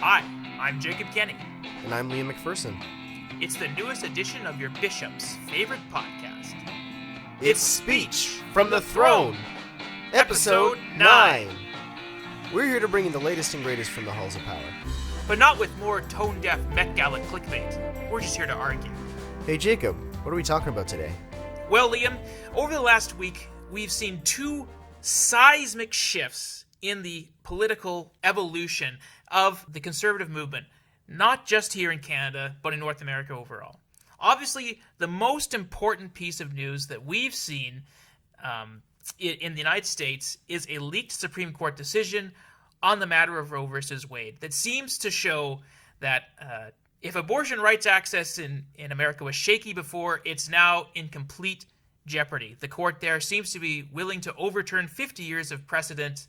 Hi, I'm Jacob Kenny. And I'm Liam McPherson. It's the newest edition of your bishop's favorite podcast. It's Speech from the Throne, Episode 9. We're here to bring you the latest and greatest from the halls of power. But not with more tone-deaf Met Gala clickbait. We're just here to argue. Hey Jacob, what are we talking about today? Well, Liam, over the last week, we've seen two seismic shifts in the political evolution of the conservative movement, not just here in Canada, but in North America overall. Obviously, the most important piece of news that we've seen in the United States is a leaked Supreme Court decision on the matter of Roe versus Wade that seems to show that if abortion rights access in America was shaky before, it's now in complete jeopardy. The court there seems to be willing to overturn 50 years of precedent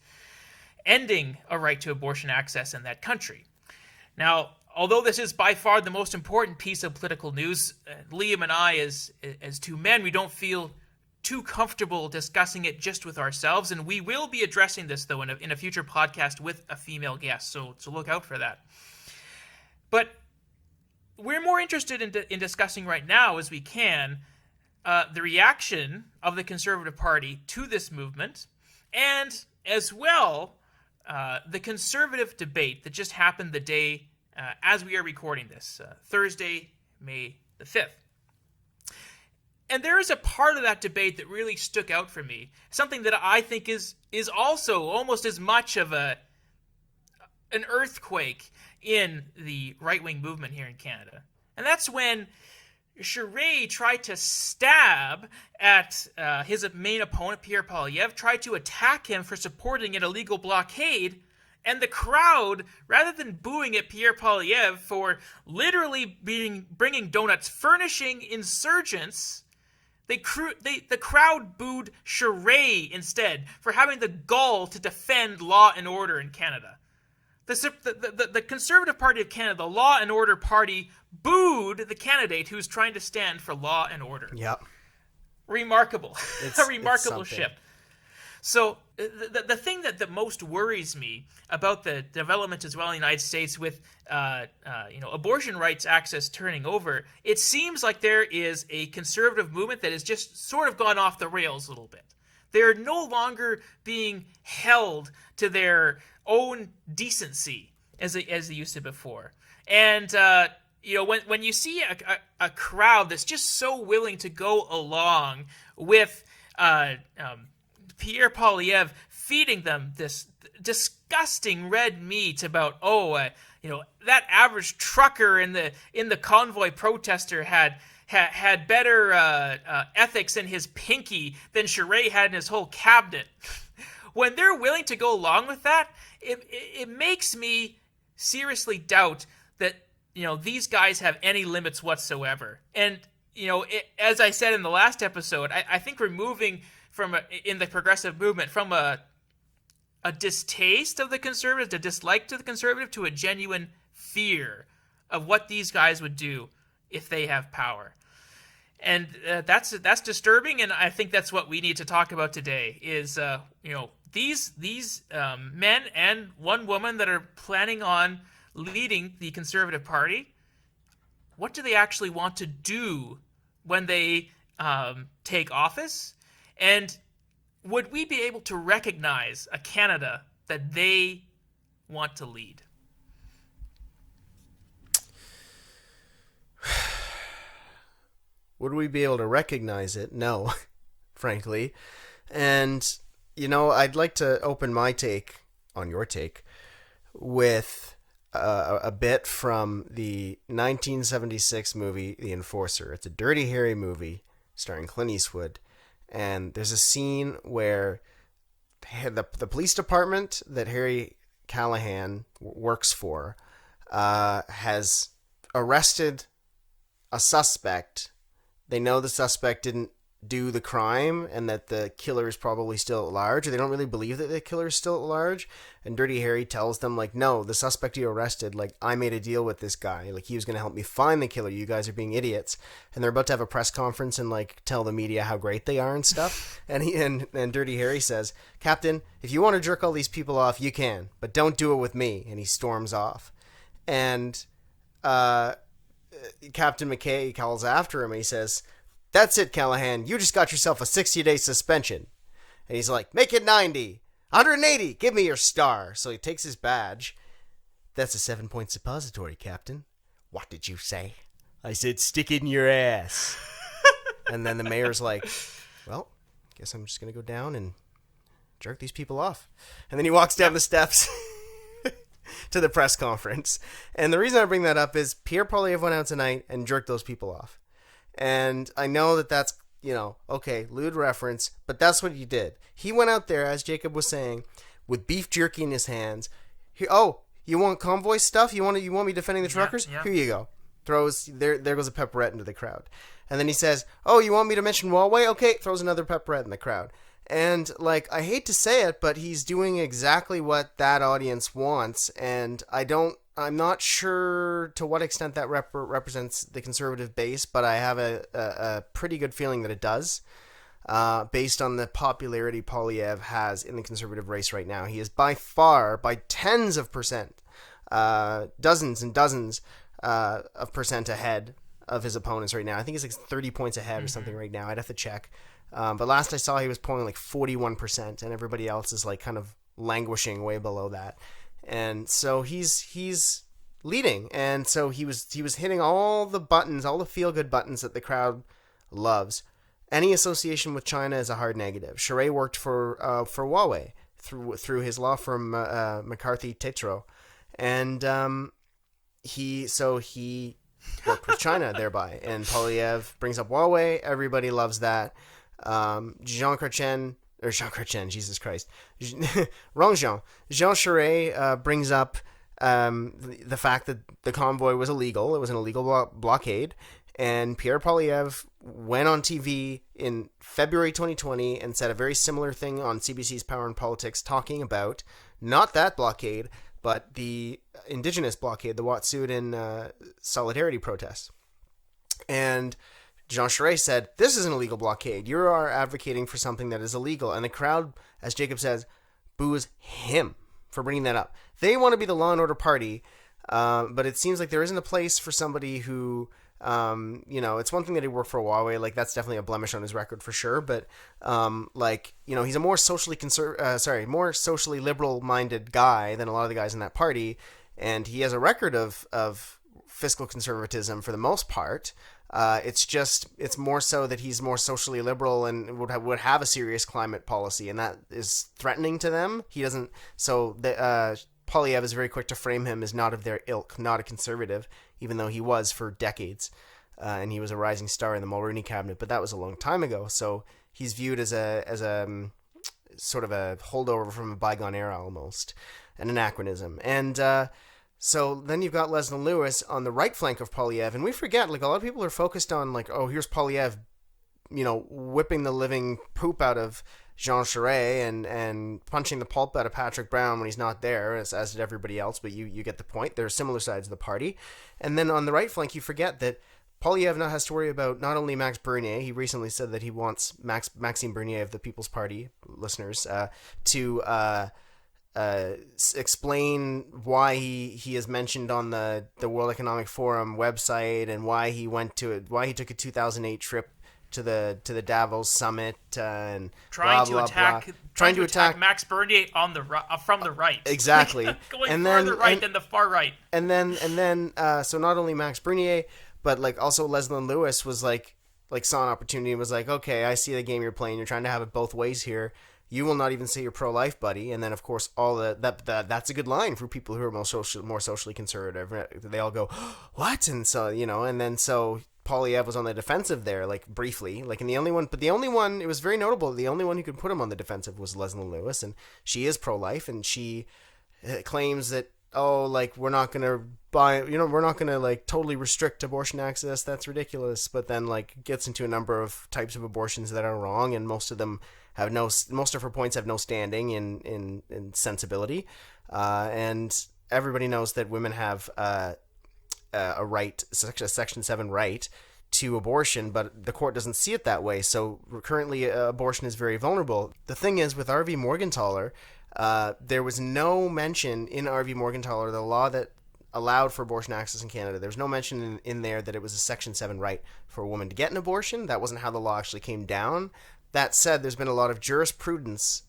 ending a right to abortion access in that country. Now, although this is by far the most important piece of political news, Liam and I, as two men, we don't feel too comfortable discussing it just with ourselves, and we will be addressing this, though, in a future podcast with a female guest, so look out for that. But we're more interested in discussing right now, as we can, the reaction of the Conservative Party to this movement, and as well, the conservative debate that just happened the day as we are recording this, Thursday, May the 5th. And there is a part of that debate that really stuck out for me, something that I think is also almost as much of an earthquake in the right-wing movement here in Canada. And that's when Charest tried to stab at his main opponent, Pierre Poilievre, tried to attack him for supporting an illegal blockade, and the crowd, rather than booing at Pierre Poilievre for literally bringing donuts, furnishing insurgents, the crowd booed Charest instead for having the gall to defend law and order in Canada. The Conservative Party of Canada, the Law and Order Party, booed the candidate who's trying to stand for law and order. Yep. Remarkable. A remarkable shift. So the thing that most worries me about the development as well in the United States with abortion rights access turning over, it seems like there is a conservative movement that has just sort of gone off the rails a little bit. They're no longer being held to their own decency as they used to before. And when you see a crowd that's just so willing to go along with Pierre Poilievre feeding them this disgusting red meat about that average trucker in the convoy protester had better ethics in his pinky than Charest had in his whole cabinet. When they're willing to go along with that, it makes me seriously doubt that these guys have any limits whatsoever. And as I said in the last episode, I think we're moving in the progressive movement from a distaste of the conservatives, a dislike to the conservative, to a genuine fear of what these guys would do if they have power. And that's disturbing, and I think that's what we need to talk about today is these men and one woman that are planning on leading the Conservative Party. What do they actually want to do when they take office? And would we be able to recognize a Canada that they want to lead? Would we be able to recognize it? No, frankly. And, I'd like to open my take on your take with a bit from the 1976 movie, The Enforcer. It's a Dirty Harry movie starring Clint Eastwood. And there's a scene where the police department that Harry Callahan works for has arrested a suspect. They know the suspect didn't do the crime and that the killer is probably still at large, or they don't really believe that the killer is still at large. And Dirty Harry tells them, no, the suspect you arrested, I made a deal with this guy. He was going to help me find the killer. You guys are being idiots. And they're about to have a press conference and, tell the media how great they are and stuff. and Dirty Harry says, Captain, if you want to jerk all these people off, you can, but don't do it with me. And he storms off. And Captain McKay calls after him and he says, "That's it, Callahan. You just got yourself a 60-day suspension." And he's like, "Make it 90. 180. Give me your star." So he takes his badge. "That's a 7-point suppository, Captain." "What did you say?" "I said stick it in your ass." And then the mayor's like, "Well, guess I'm just going to go down and jerk these people off." And then he walks down the steps to the press conference. And the reason I bring that up is Pierre Poilievre went out tonight and jerked those people off. And I know that that's, okay, lewd reference, but that's what he did. He went out there, as Jacob was saying, with beef jerky in his hands. You want convoy stuff? You want me defending the truckers? Yeah. Here you go. There goes a pepperette into the crowd. And then he says, "Oh, you want me to mention Huawei?" Okay, throws another pepperette in the crowd. And, I hate to say it, but he's doing exactly what that audience wants, and I'm not sure to what extent that represents the conservative base, but I have a pretty good feeling that it does, based on the popularity Poilievre has in the conservative race right now. He is by far, by tens of percent, dozens and dozens of percent ahead of his opponents right now. I think he's 30 points ahead or something right now. I'd have to check. But last I saw, he was polling 41%, and everybody else is kind of languishing way below that. And so he's leading, and so he was hitting all the buttons, all the feel good buttons that the crowd loves. Any association with China is a hard negative. Charest worked for Huawei through his law firm McCarthy Tétrault, and he worked with China thereby. And Poilievre brings up Huawei. Everybody loves that. Jean Chrétien, Jesus Christ. Jean Charest brings up the fact that the convoy was illegal. It was an illegal blockade. And Pierre Poilievre went on TV in February 2020 and said a very similar thing on CBC's Power and Politics, talking about not that blockade, but the indigenous blockade, the Wet'suwet'en solidarity protests. And Jean Charest said, "This is an illegal blockade. You are advocating for something that is illegal." And the crowd, as Jacob says, boos him for bringing that up. They want to be the law and order party, but it seems like there isn't a place for somebody who, it's one thing that he worked for Huawei. That's definitely a blemish on his record for sure. But, he's a more more socially liberal-minded guy than a lot of the guys in that party. And he has a record of fiscal conservatism for the most part. It's more so that he's more socially liberal and would have a serious climate policy, and that is threatening to them. He doesn't. So Poilievre is very quick to frame him as not of their ilk, not a conservative, even though he was for decades, and he was a rising star in the Mulroney cabinet. But that was a long time ago. So he's viewed as a sort of a holdover from a bygone era almost, an anachronism. And so then you've got Leslyn Lewis on the right flank of Poilievre, and we forget, a lot of people are focused on, here's Poilievre, whipping the living poop out of Jean Charest and punching the pulp out of Patrick Brown when he's not there, as did everybody else, but you get the point. There are similar sides of the party. And then on the right flank, you forget that Poilievre now has to worry about not only Max Bernier. He recently said that he wants Maxime Bernier of the People's Party, listeners, to explain why he is mentioned on the World Economic Forum website, and why he took a 2008 trip to the Davos summit, and trying to attack Max Bernier from the right. Exactly. Going further right than the far right. And then so not only Max Bernier, but also Leslyn Lewis was saw an opportunity and was like, "Okay, I see the game you're playing. You're trying to have it both ways here. You will not even say you're pro-life, buddy." And then, of course, that's a good line for people who are more socially conservative. They all go, "What?" And so, and then so Poilievre was on the defensive there, briefly. And the only one, it was very notable, the only one who could put him on the defensive was Leslyn Lewis, and she is pro-life, and she claims that, we're not going to we're not going to, totally restrict abortion access. That's ridiculous. But then, gets into a number of types of abortions that are wrong, and most of her points have no standing in sensibility. And everybody knows that women have a right, a Section 7 right to abortion, but the court doesn't see it that way. So currently, abortion is very vulnerable. The thing is, with R.V. Morgentaler, there was no mention in R.V. Morgentaler, the law that allowed for abortion access in Canada, there's no mention in there that it was a Section 7 right for a woman to get an abortion. That wasn't how the law actually came down. That said, there's been a lot of jurisprudence,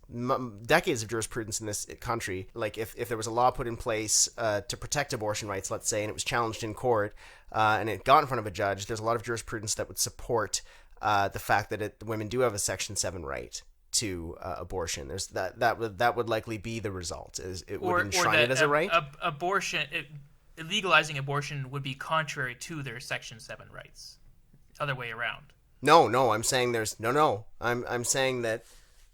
decades of jurisprudence in this country. Like if there was a law put in place to protect abortion rights, let's say, and it was challenged in court and it got in front of a judge, there's a lot of jurisprudence that would support the fact that women do have a Section 7 right to abortion. There's that would likely be the result. It would enshrine it as a right. Legalizing abortion would be contrary to their Section 7 rights. Other way around. No. I'm saying I'm saying that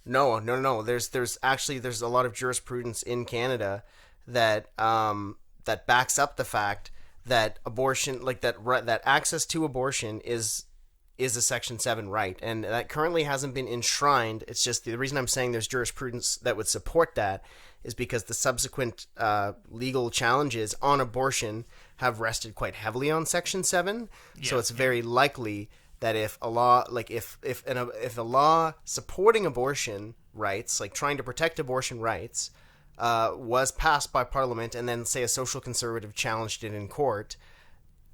no. There's a lot of jurisprudence in Canada that that backs up the fact that abortion, like that access to abortion is a Section 7 right, and that currently hasn't been enshrined. It's just the reason I'm saying there's jurisprudence that would support that is because the subsequent legal challenges on abortion have rested quite heavily on Section 7. Yeah. So it's very likely that if a law, like if a law supporting abortion rights, like trying to protect abortion rights, was passed by Parliament, and then say a social conservative challenged it in court,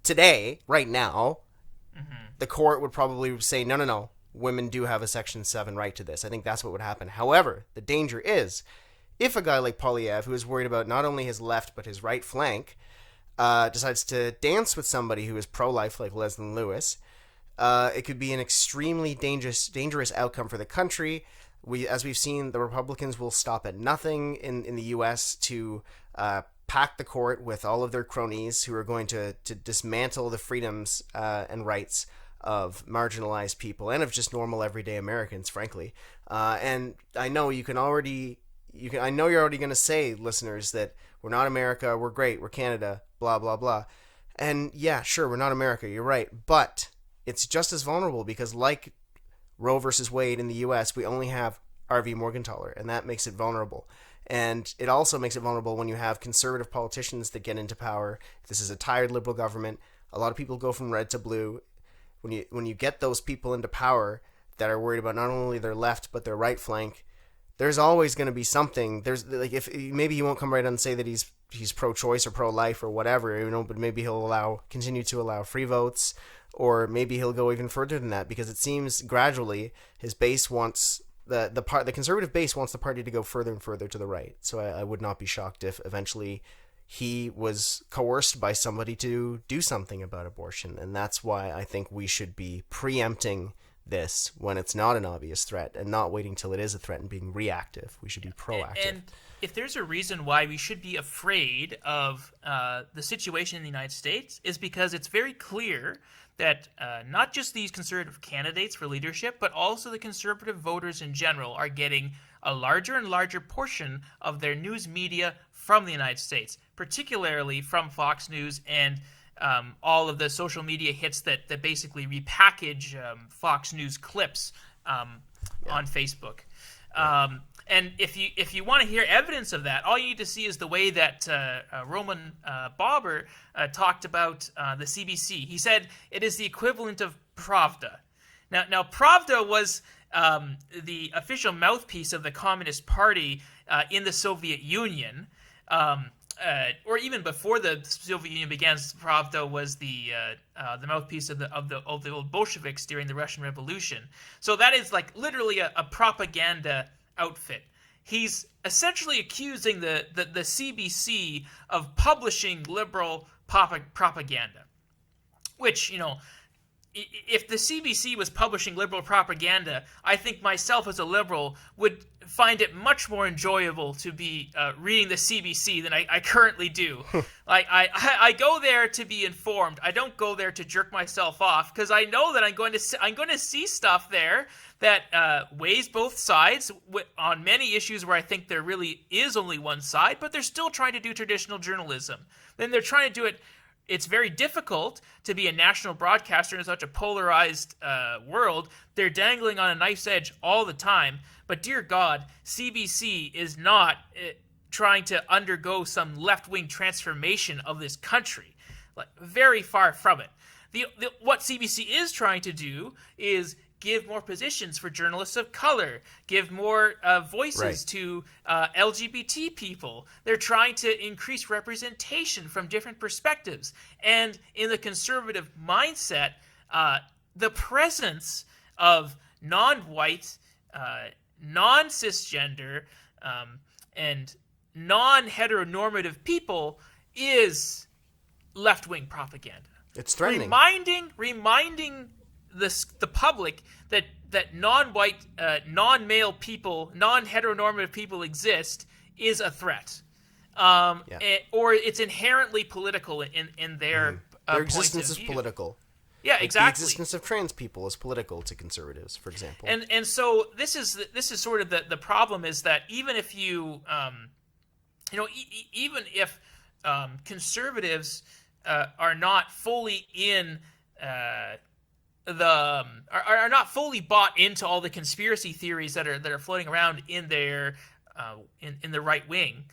today, right now, the court would probably say, no, women do have a Section 7 right to this. I think that's what would happen. However, the danger is, if a guy like Poilievre, who is worried about not only his left but his right flank, decides to dance with somebody who is pro-life like Leslie Lewis, it could be an extremely dangerous outcome for the country. As we've seen, the Republicans will stop at nothing in the U.S. to pack the court with all of their cronies who are going to dismantle the freedoms and rights of marginalized people and of just normal everyday Americans, frankly. And I know you're already going to say, listeners, that we're not America, we're great, we're Canada, blah, blah, blah. And yeah, sure, we're not America, you're right. But it's just as vulnerable because, like Roe versus Wade in the U.S., we only have R.V. Morgentaler, and that makes it vulnerable. And it also makes it vulnerable when you have conservative politicians that get into power. This is a tired liberal government. A lot of people go from red to blue. When you get those people into power that are worried about not only their left but their right flank, there's always going to be something. There's like, if maybe he won't come right out and say that he's pro-choice or pro-life or whatever, but maybe he'll continue to allow free votes, or maybe he'll go even further than that, because it seems gradually his base wants the conservative base wants the party to go further and further to the right. So I would not be shocked if eventually he was coerced by somebody to do something about abortion. And that's why I think we should be preempting this when it's not an obvious threat and not waiting till it is a threat and being reactive. We should be proactive. And if there's a reason why we should be afraid of the situation in the United States, is because it's very clear that not just these conservative candidates for leadership, but also the conservative voters in general are getting a larger and larger portion of their news media from the United States, particularly from Fox News and all of the social media hits that basically repackage Fox News clips on Facebook. And if you want to hear evidence of that, all you need to see is the way that Roman Bauber talked about the CBC. He said it is the equivalent of Pravda. Now Pravda was the official mouthpiece of the Communist Party in the Soviet Union, or even before the Soviet Union began. Pravda was the mouthpiece of the old Bolsheviks during the Russian Revolution. So that is like literally a propaganda outfit. He's essentially accusing the CBC of publishing liberal propaganda, which, if the CBC was publishing liberal propaganda, I think myself as a liberal would find it much more enjoyable to be reading the CBC than I currently do. Like I go there to be informed. I don't go there to jerk myself off, because I know that I'm going to see stuff there that weighs both sides on many issues where I think there really is only one side, but they're still trying to do traditional journalism. Then they're trying to do it. It's very difficult to be a national broadcaster in such a polarized world. They're dangling on a knife's edge all the time. But dear God, CBC is not trying to undergo some left-wing transformation of this country. Like, very far from it. What CBC is trying to do is give more positions for journalists of color, give more voices to LGBT people. They're trying to increase representation from different perspectives. And in the conservative mindset, the presence of non-white, non-cisgender, and non-heteronormative people is left-wing propaganda. It's threatening. Reminding the public that non-white, non-male people, non-heteronormative people exist is a threat, or it's inherently political in their existence is political. Yeah, exactly. The existence of trans people is political to conservatives, for example. And so this is sort of the problem, is that even if you even if conservatives are not fully are not fully bought into all the conspiracy theories that are floating around in their in the right wing,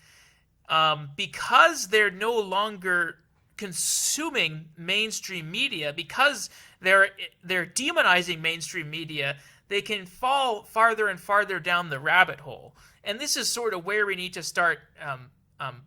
because they're no longer consuming mainstream media, because they're demonizing mainstream media, they can fall farther and farther down the rabbit hole. And this is sort of where we need to start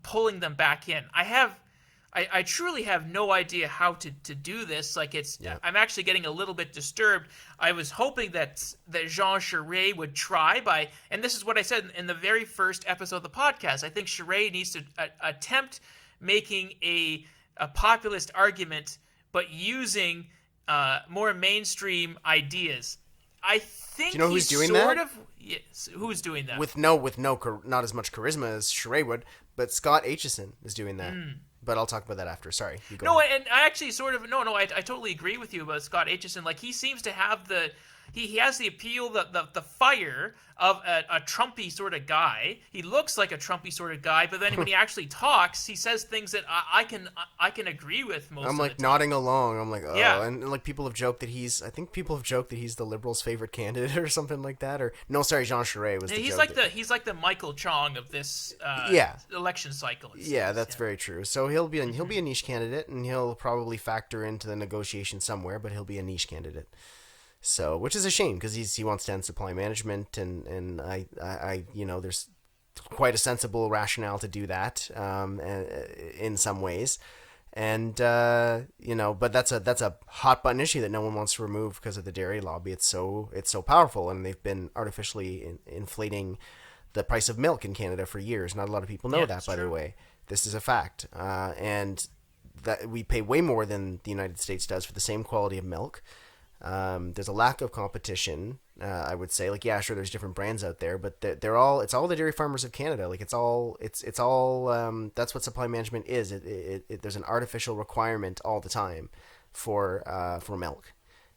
pulling them back in. I truly have no idea how to do this. Like, I'm actually getting a little bit disturbed. I was hoping that Jean Charest would try and this is what I said in the very first episode of the podcast. I think Charest needs to attempt making a populist argument, but using more mainstream ideas. I think do you know who's doing that? Yes, who's doing that? With not as much charisma as Charest would, but Scott Aitchison is doing that. But I'll talk about that after. Sorry. You go ahead. And I actually sort of I totally agree with you about Scott Aitchison. Like, he seems to have he has the appeal, the fire of a Trumpy sort of guy. He looks like a Trumpy sort of guy, but then when he actually talks, he says things that I can agree with most. I'm like nodding along. I'm like, oh, yeah. And like people have joked that he's the Liberals' favorite candidate or something like that. Or no, sorry, Jean Charest was. He's like the Michael Chong of this election cycle. Yeah, that's very true. So he'll be a niche candidate, and he'll probably factor into the negotiation somewhere, but he'll be a niche candidate. So, which is a shame, because he wants to end supply management, and I there's quite a sensible rationale to do that, in some ways, and but that's a hot button issue that no one wants to remove because of the dairy lobby. It's so powerful, and they've been artificially inflating the price of milk in Canada for years. Not a lot of people know that, by the way. This is a fact, and that we pay way more than the United States does for the same quality of milk. There's a lack of competition, I would say. Like, yeah, sure, there's different brands out there, but it's all the dairy farmers of Canada. Like, it's all that's what supply management is. There's an artificial requirement all the time for milk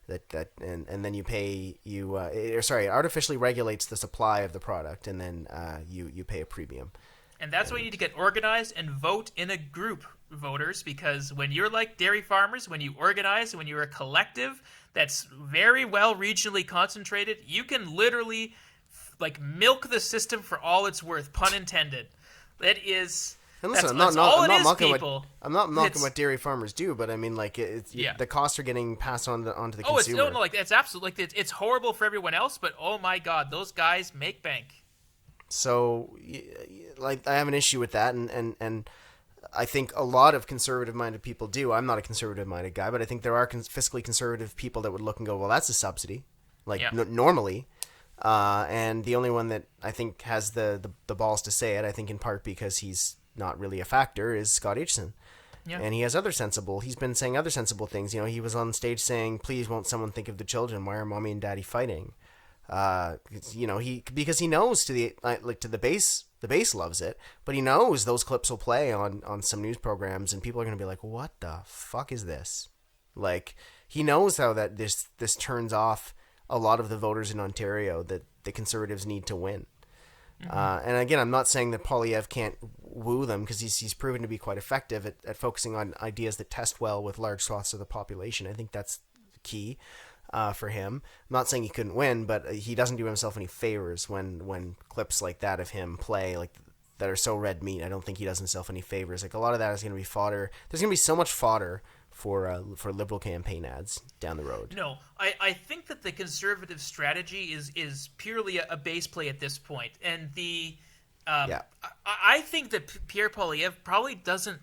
and then it artificially regulates the supply of the product, and then you pay a premium. And that's why you need to get organized and vote in a group, voters, because when you're like dairy farmers, when you organize, when you're a collective that's very well regionally concentrated, you can literally milk the system for all it's worth, pun intended. That is. And listen, I'm not mocking what dairy farmers do, but I mean, like, the costs are getting passed on onto the consumer. It's absolutely, it's horrible for everyone else, but oh my God, those guys make bank. So, like, I have an issue with that, and I think a lot of conservative-minded people do. I'm not a conservative-minded guy, but I think there are fiscally conservative people that would look and go, well, that's a subsidy, normally. And the only one that I think has the balls to say it, I think in part because he's not really a factor, is Scott Aitchison. Yeah. And he's been saying other sensible things. He was on stage saying, please won't someone think of the children? Why are mommy and daddy fighting? Because he knows to the base loves it, but he knows those clips will play on some news programs, and people are going to be like, what the fuck is this? Like, he knows how that this turns off a lot of the voters in Ontario that the Conservatives need to win. Mm-hmm. And again, I'm not saying that Poilievre can't woo them, because he's proven to be quite effective at focusing on ideas that test well with large swaths of the population. I think that's key. For him. I'm not saying he couldn't win, but he doesn't do himself any favors when clips like that of him play, like, that are so red meat. I don't think he does himself any favors. Like, a lot of that is going to be fodder. There's going to be so much fodder for Liberal campaign ads down the road. No, I think that the Conservative strategy is purely a base play at this point, and I think that Pierre Poilievre probably doesn't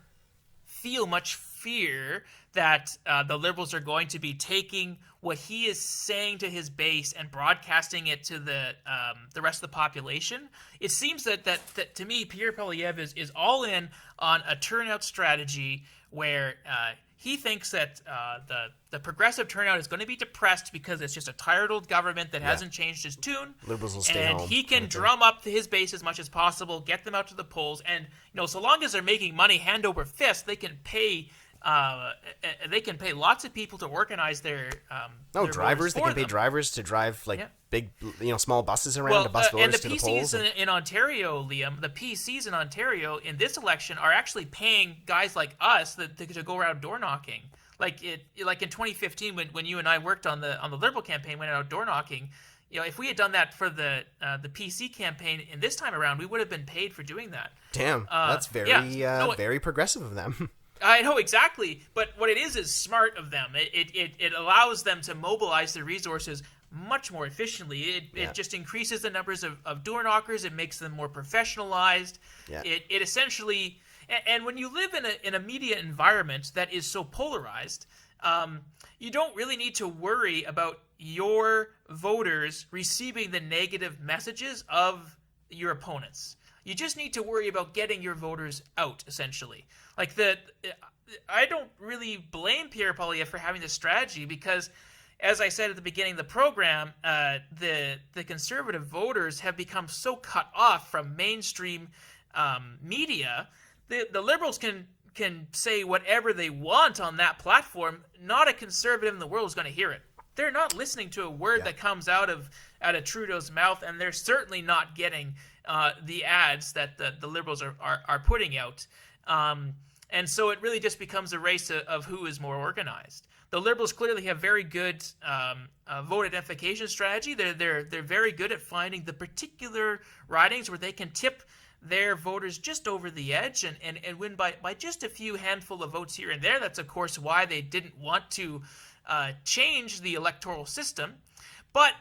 feel much fear that the Liberals are going to be taking what he is saying to his base and broadcasting it to the rest of the population. It seems that to me, Pierre Poilievre is all in on a turnout strategy where he thinks that the progressive turnout is going to be depressed because it's just a tired old government that hasn't changed his tune. Liberals will stay home. And he can drum up his base as much as possible, get them out to the polls, and so long as they're making money hand over fist, they can pay lots of people to organize their drivers. They can pay drivers to drive big, small buses around to bus voters to the polls. And the PCs in Ontario, Liam, the PCs in Ontario in this election are actually paying guys like us to go around door knocking. Like in 2015 when you and I worked on the Liberal campaign, went out door knocking. If we had done that for the PC campaign in this time around, we would have been paid for doing that. Damn, that's very progressive of them. I know, exactly. But what it is smart of them. It allows them to mobilize their resources much more efficiently. It just increases the numbers of door knockers. It makes them more professionalized. Yeah. It essentially... And when you live in a media environment that is so polarized, you don't really need to worry about your voters receiving the negative messages of your opponents. You just need to worry about getting your voters out, essentially. I don't really blame Pierre Poilievre for having this strategy because, as I said at the beginning of the program, the conservative voters have become so cut off from mainstream media. The Liberals can say whatever they want on that platform. Not a conservative in the world is going to hear it. They're not listening to a word that comes out of Trudeau's mouth, and they're certainly not getting the ads that the Liberals are putting out. And so it really just becomes a race of who is more organized. The Liberals clearly have very good vote identification strategy. They're very good at finding the particular ridings where they can tip their voters just over the edge and win by just a few handful of votes here and there. That's, of course, why they didn't want to change the electoral system. But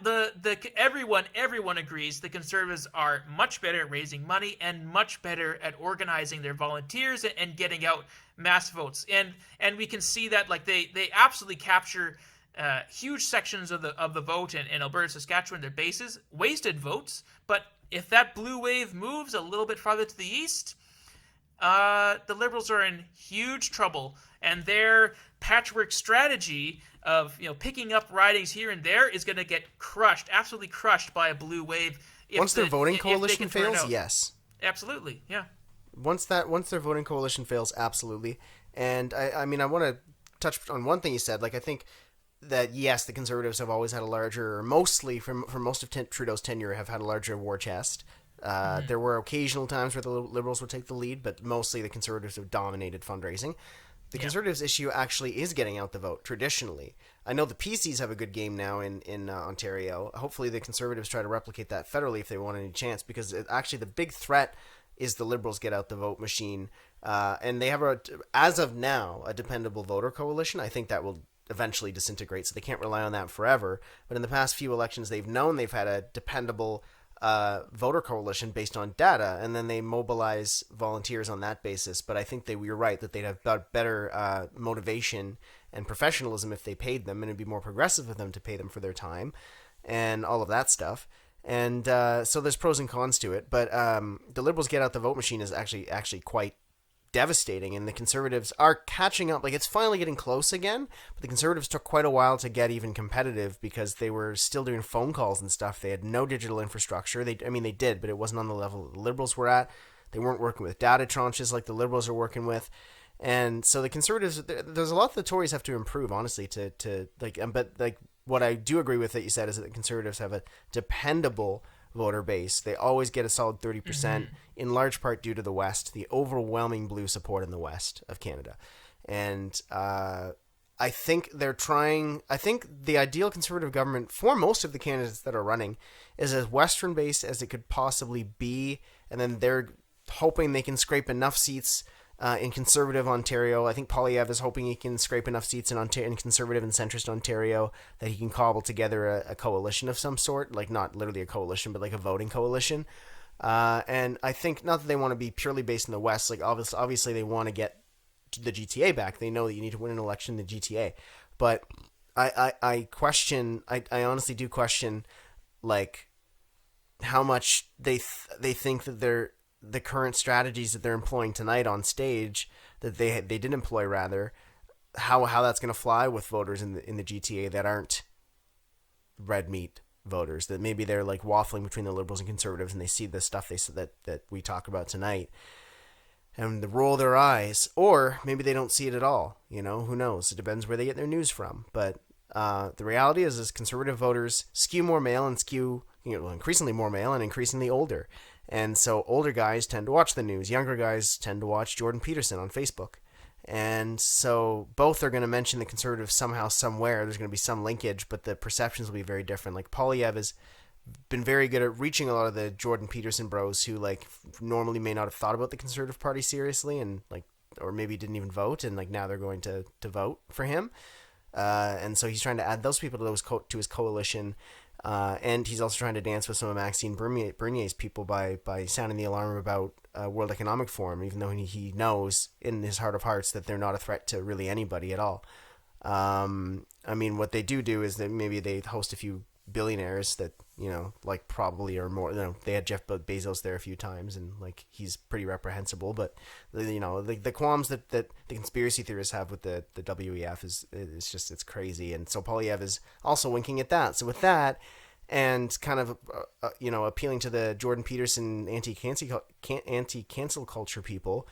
everyone agrees the Conservatives are much better at raising money and much better at organizing their volunteers and getting out mass votes. And we can see that they absolutely capture huge sections of the vote in Alberta, Saskatchewan, their bases, wasted votes. But if that blue wave moves a little bit farther to the east, the Liberals are in huge trouble, and their patchwork strategy of picking up ridings here and there is going to get crushed, absolutely crushed by a blue wave. Once their voting coalition fails, yes, absolutely, yeah. Once their voting coalition fails, absolutely. And I mean, I want to touch on one thing you said. I think that yes, the Conservatives have always had a larger, mostly for most of Trudeau's tenure, have had a larger war chest. There were occasional times where the Liberals would take the lead, but mostly the Conservatives have dominated fundraising. The Conservatives' issue actually is getting out the vote, traditionally. I know the PCs have a good game now in Ontario. Hopefully the Conservatives try to replicate that federally if they want any chance, because actually the big threat is the Liberals get out the vote machine. And they have, as of now, a dependable voter coalition. I think that will eventually disintegrate, so they can't rely on that forever. But in the past few elections, they've known they've had a dependable voter coalition based on data, and then they mobilize volunteers on that basis. But I think you're right that they'd have better motivation and professionalism if they paid them, and it'd be more progressive of them to pay them for their time and all of that stuff. And so there's pros and cons to it. But the Liberals get out the vote machine is actually quite devastating, and the Conservatives are catching up. It's finally getting close again, but the Conservatives took quite a while to get even competitive because they were still doing phone calls and stuff. They had no digital infrastructure. They did, but it wasn't on the level that the Liberals were at. They weren't working with data tranches like the Liberals are working with. And so the Conservatives, there's a lot the Tories have to improve, honestly, but what I do agree with that you said is that the Conservatives have a dependable voter base. They always get a solid 30%, in large part due to the West, the overwhelming blue support in the West of Canada. And I think the ideal Conservative government for most of the candidates that are running is as Western based as it could possibly be, and then they're hoping they can scrape enough seats In Conservative Ontario, I think Poilievre is hoping he can scrape enough seats in Conservative and centrist Ontario that he can cobble together a coalition of some sort, like not literally a coalition, but like a voting coalition. And I think not that they want to be purely based in the West. Like obviously they want to get the GTA back. They know that you need to win an election in the GTA. But I honestly do question, like, how much they think that the current strategies that they're employing tonight on stage, that they did employ rather, how that's going to fly with voters in the GTA that aren't red meat voters, that maybe they're like waffling between the Liberals and Conservatives, and they see the stuff that we talk about tonight and they roll their eyes, or maybe they don't see it at all. Who knows? It depends where they get their news from. But the reality is Conservative voters skew more male and increasingly more male and increasingly older. And so older guys tend to watch the news. Younger guys tend to watch Jordan Peterson on Facebook. And so both are going to mention the Conservatives somehow, somewhere. There's going to be some linkage, but the perceptions will be very different. Like Poilievre has been very good at reaching a lot of the Jordan Peterson bros who like normally may not have thought about the Conservative Party seriously, and like, or maybe didn't even vote, and like now they're going to vote for him. And so he's trying to add those people to his coalition. And he's also trying to dance with some of Maxime Bernier's people by sounding the alarm about World Economic Forum, even though he knows in his heart of hearts that they're not a threat to really anybody at all. I mean, what they do is that maybe they host a few billionaires that, like probably or more, they had Jeff Bezos there a few times, and like he's pretty reprehensible, but the qualms that the conspiracy theorists have with the WEF is just, it's crazy. And so Poilievre is also winking at that. So with that, and kind of appealing to the Jordan Peterson anti-cancel culture people,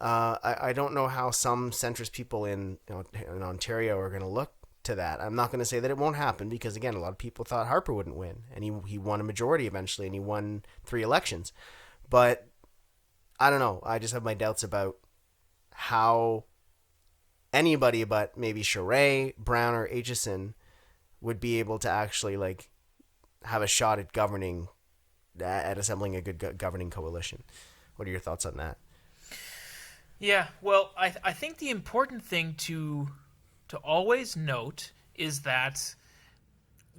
I don't know how some centrist people in Ontario are going to look to that. I'm not going to say that it won't happen, because again, a lot of people thought Harper wouldn't win, and he won a majority eventually, and he won 3 elections. But I don't know. I just have my doubts about how anybody but maybe Charest, Brown, or Aitchison would be able to actually like have a shot at assembling a good governing coalition. What are your thoughts on that? Yeah, well, I think the important thing to always note is that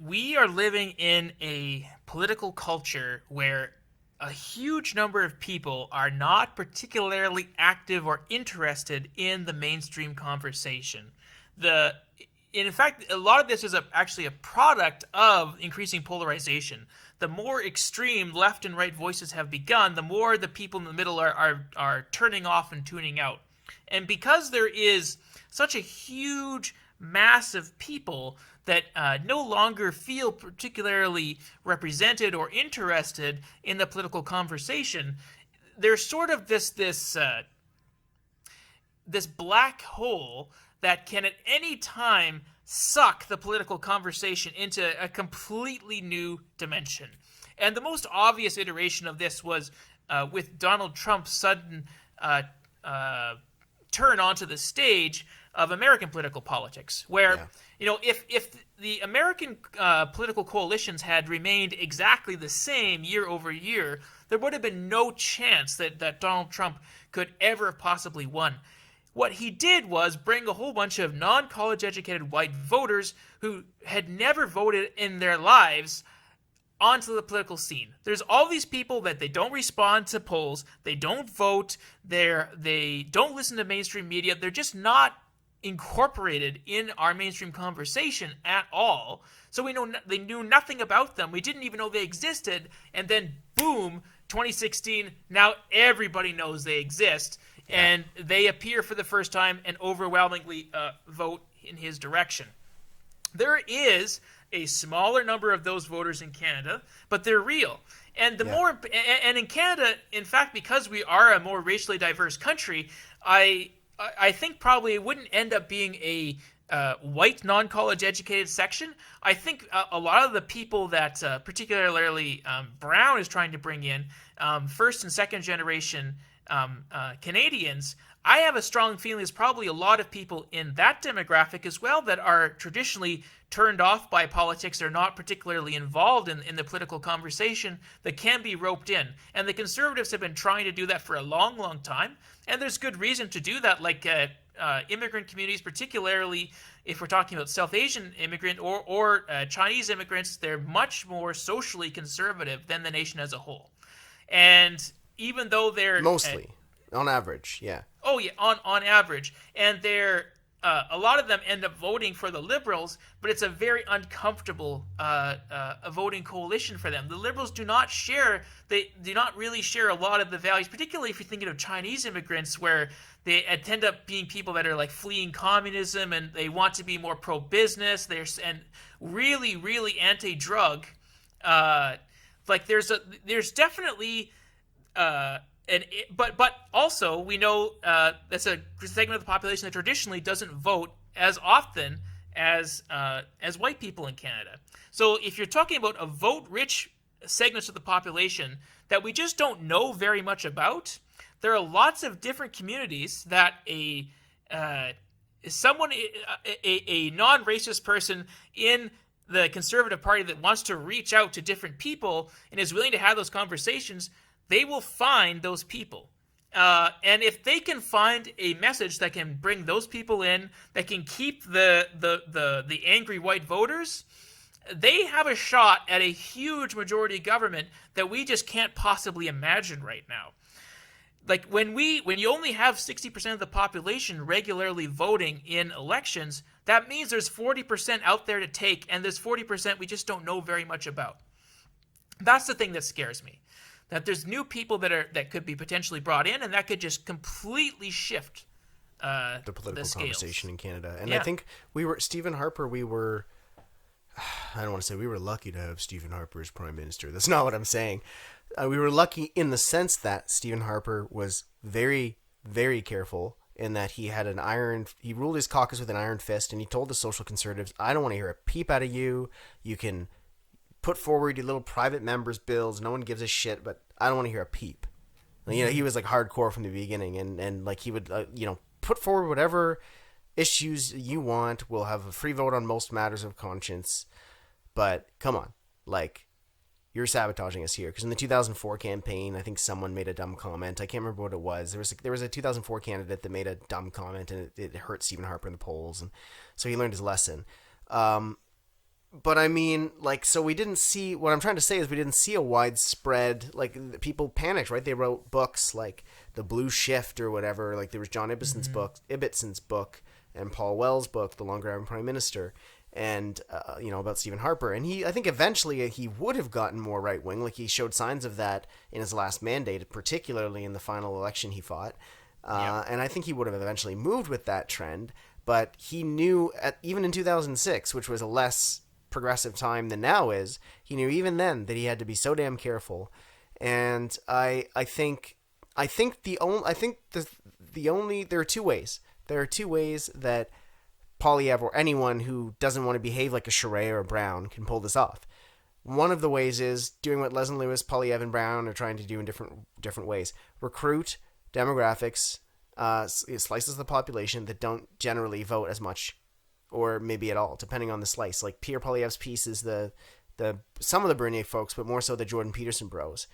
we are living in a political culture where a huge number of people are not particularly active or interested in the mainstream conversation. In fact, a lot of this is actually a product of increasing polarization. The more extreme left and right voices have begun, the more the people in the middle are turning off and tuning out. And because there is such a huge mass of people that no longer feel particularly represented or interested in the political conversation, there's sort of this black hole that can at any time suck the political conversation into a completely new dimension. And the most obvious iteration of this was with Donald Trump's sudden turn onto the stage of American political politics, where if the American political coalitions had remained exactly the same year over year, there would have been no chance that Donald Trump could ever have possibly won. What he did was bring a whole bunch of non-college educated white voters who had never voted in their lives onto the political scene. There's all these people that they don't respond to polls, they don't vote, they don't listen to mainstream media, they're just not incorporated in our mainstream conversation at all. So they knew nothing about them. We didn't even know they existed. And then boom, 2016, now everybody knows they exist. Yeah. And they appear for the first time and overwhelmingly vote in his direction. There is a smaller number of those voters in Canada, but they're real. And and in Canada, in fact, because we are a more racially diverse country, I think probably it wouldn't end up being a white non-college educated section. I think a lot of the people that particularly Brown is trying to bring in, first and second generation Canadians, I have a strong feeling there's probably a lot of people in that demographic as well that are traditionally turned off by politics or not particularly involved in the political conversation that can be roped in. And the Conservatives have been trying to do that for a long, long time. And there's good reason to do that, like immigrant communities, particularly if we're talking about South Asian immigrant or Chinese immigrants, they're much more socially conservative than the nation as a whole. And even though they're Mostly, on average, yeah. Oh yeah, on average, and they're a lot of them end up voting for the Liberals, but it's a very uncomfortable a voting coalition for them. The Liberals do not really share a lot of the values, particularly if you're thinking of Chinese immigrants, where they end up being people that are like fleeing communism and they want to be more pro-business. And really, really anti-drug. Like there's definitely. But also we know that's a segment of the population that traditionally doesn't vote as often as white people in Canada. So if you're talking about a vote-rich segments of the population that we just don't know very much about, there are lots of different communities that a non-racist person in the Conservative Party that wants to reach out to different people and is willing to have those conversations, they will find those people. And if they can find a message that can bring those people in, that can keep the angry white voters, they have a shot at a huge majority government that we just can't possibly imagine right now. Like when you only have 60% of the population regularly voting in elections, that means there's 40% out there to take, and there's 40% we just don't know very much about. That's the thing that scares me. That there's new people that could be potentially brought in, and that could just completely shift the political conversation in Canada. And yeah. I think Stephen Harper, I don't want to say we were lucky to have Stephen Harper as Prime Minister. That's not what I'm saying. We were lucky in the sense that Stephen Harper was very, very careful in that he ruled his caucus with an iron fist, and he told the social conservatives, I don't want to hear a peep out of you. You can put forward your little private members' bills. No one gives a shit, but I don't want to hear a peep. You know, he was like hardcore from the beginning, and like he would, put forward whatever issues you want. We'll have a free vote on most matters of conscience. But come on, like, you're sabotaging us here. Because in the 2004 campaign, I think someone made a dumb comment. I can't remember what it was. There was a 2004 candidate that made a dumb comment, and it hurt Stephen Harper in the polls, and so he learned his lesson. But I mean, like, so we didn't see, what I'm trying to say is we didn't see a widespread, like, people panicked, right? They wrote books like The Blue Shift or whatever. Like, there was John Ibbitson's book, and Paul Wells' book, The Longer I'm Prime Minister, and, about Stephen Harper. And I think eventually he would have gotten more right-wing. Like, he showed signs of that in his last mandate, particularly in the final election he fought. And I think he would have eventually moved with that trend. But he knew, even in 2006, which was a less progressive time than now is, he knew even then that he had to be so damn careful. And I think there are two ways. There are two ways that Poilievre or anyone who doesn't want to behave like a Charest or a Brown can pull this off. One of the ways is doing what Leslie Lewis, Poilievre, and Brown are trying to do in different ways. Recruit demographics, slices of the population that don't generally vote as much, or maybe at all, depending on the slice. Like Pierre Poilievre's piece is the some of the Bernier folks, but more so the Jordan Peterson bros.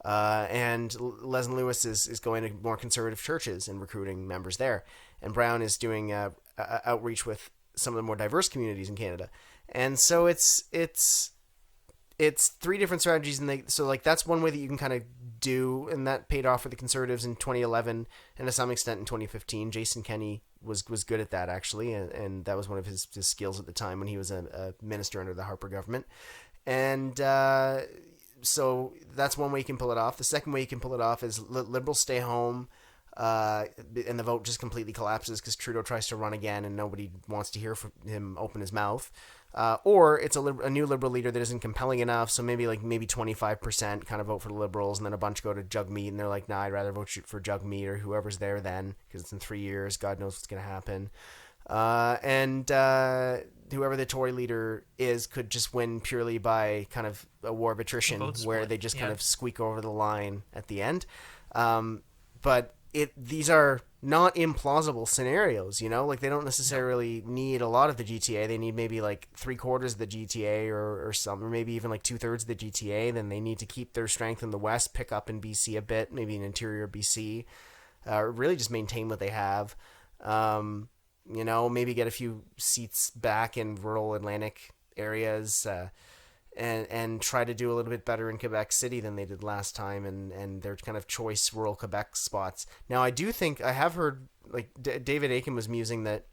And Leslie Lewis is going to more conservative churches and recruiting members there. And Brown is doing outreach with some of the more diverse communities in Canada. And so it's three different strategies, and so like that's one way that you can kind of do, and that paid off for the Conservatives in 2011 and to some extent in 2015. Jason Kenney was good at that, actually, and that was one of his skills at the time when he was a minister under the Harper government. And so that's one way you can pull it off. The second way you can pull it off is Liberals stay home, and the vote just completely collapses because Trudeau tries to run again and nobody wants to hear from him open his mouth. Or it's a new Liberal leader that isn't compelling enough, so maybe 25% kind of vote for the Liberals, and then a bunch go to Jugmeat, and they're like, nah, I'd rather vote for Jugmeat or whoever's there then, because it's in 3 years, God knows what's going to happen. And whoever the Tory leader is could just win purely by kind of a war of attrition, where they just kind of squeak over the line at the end. but these are not implausible scenarios, like they don't necessarily need a lot of the GTA. They need maybe like 3/4 of the GTA or some, or maybe even like 2/3 of the GTA. Then they need to keep their strength in the West, pick up in BC a bit, maybe in interior BC, really just maintain what they have. Maybe get a few seats back in rural Atlantic areas, and try to do a little bit better in Quebec City than they did last time, and their kind of choice rural Quebec spots. Now, I do think, I have heard, like, David Aiken was musing that,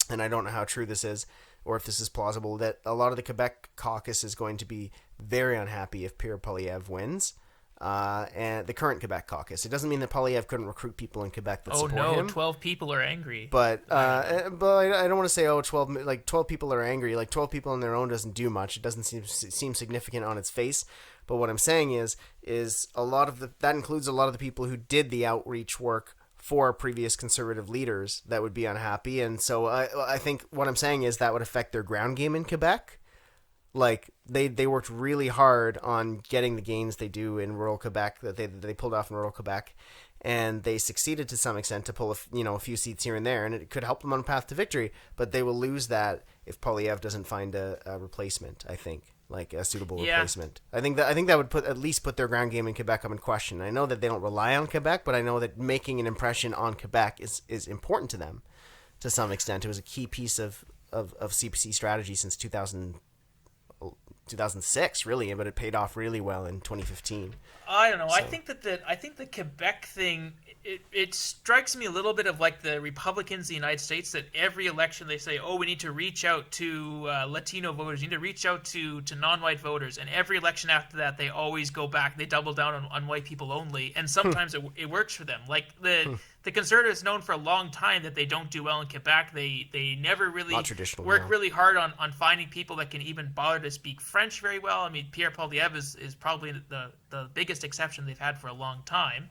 and I don't know how true this is, or if this is plausible, that a lot of the Quebec caucus is going to be very unhappy if Pierre Poilievre wins. And the current Quebec caucus. It doesn't mean that Poilievre couldn't recruit people in Quebec that support him. 12 people are angry. But I don't want to say 12 people are angry. Like 12 people on their own doesn't do much. It doesn't seem significant on its face. But what I'm saying is a lot of that includes a lot of the people who did the outreach work for previous conservative leaders that would be unhappy. And so I think what I'm saying is that would affect their ground game in Quebec. Like they worked really hard on getting the gains they do in rural Quebec that they pulled off in rural Quebec, and they succeeded to some extent to pull a few seats here and there, and it could help them on a path to victory. But they will lose that if Poilievre doesn't find a replacement. I think, like a suitable replacement. I think that would at least put their ground game in Quebec up in question. I know that they don't rely on Quebec, but I know that making an impression on Quebec is important to them to some extent. It was a key piece of CPC strategy since 2006, really, but it paid off really well in 2015. I don't know. So. I think the Quebec thing, it strikes me a little bit of like the Republicans in the United States, that every election they say, we need to reach out to Latino voters, we need to reach out to non-white voters, and every election after that they always go back, they double down on white people only, and sometimes it works for them. Like the Conservatives known for a long time that they don't do well in Quebec. They never really work really hard on finding people that can even bother to speak French very well. I mean, Pierre Poilievre is probably the biggest exception they've had for a long time.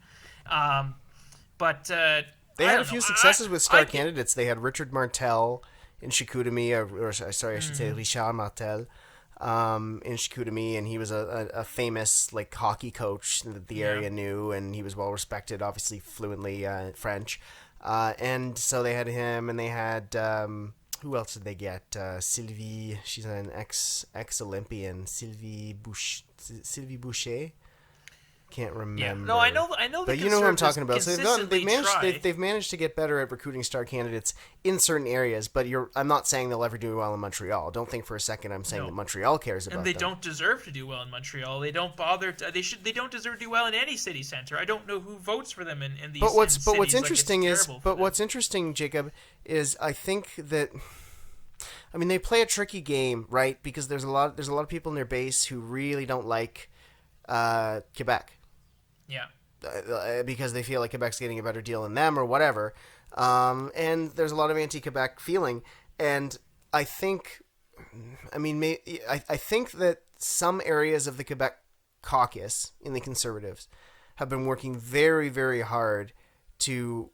But they had a few successes with star candidates. They had Richard Martel in Chicoutimi, I should say Richard Martel in Chicoutimi, and he was a famous like hockey coach that the area knew, and he was well respected, obviously fluently French. And so they had him, and they had who else did they get? Sylvie, she's an ex-Olympian, Sylvie Boucher. Can't remember. Yeah. No, I know. But you know who I'm talking about. So they've managed to get better at recruiting star candidates in certain areas. But I'm not saying they'll ever do well in Montreal. Don't think for a second I'm saying that Montreal cares about them. And they don't deserve to do well in Montreal. They don't bother. They don't deserve to do well in any city center. I don't know who votes for them in these. But what's interesting, Jacob, is I think that. I mean, they play a tricky game, right? Because there's a lot of people in their base who really don't like Quebec. Yeah. Because they feel like Quebec's getting a better deal than them or whatever. And there's a lot of anti-Quebec feeling. And I think, I think that some areas of the Quebec caucus in the Conservatives have been working very, very hard to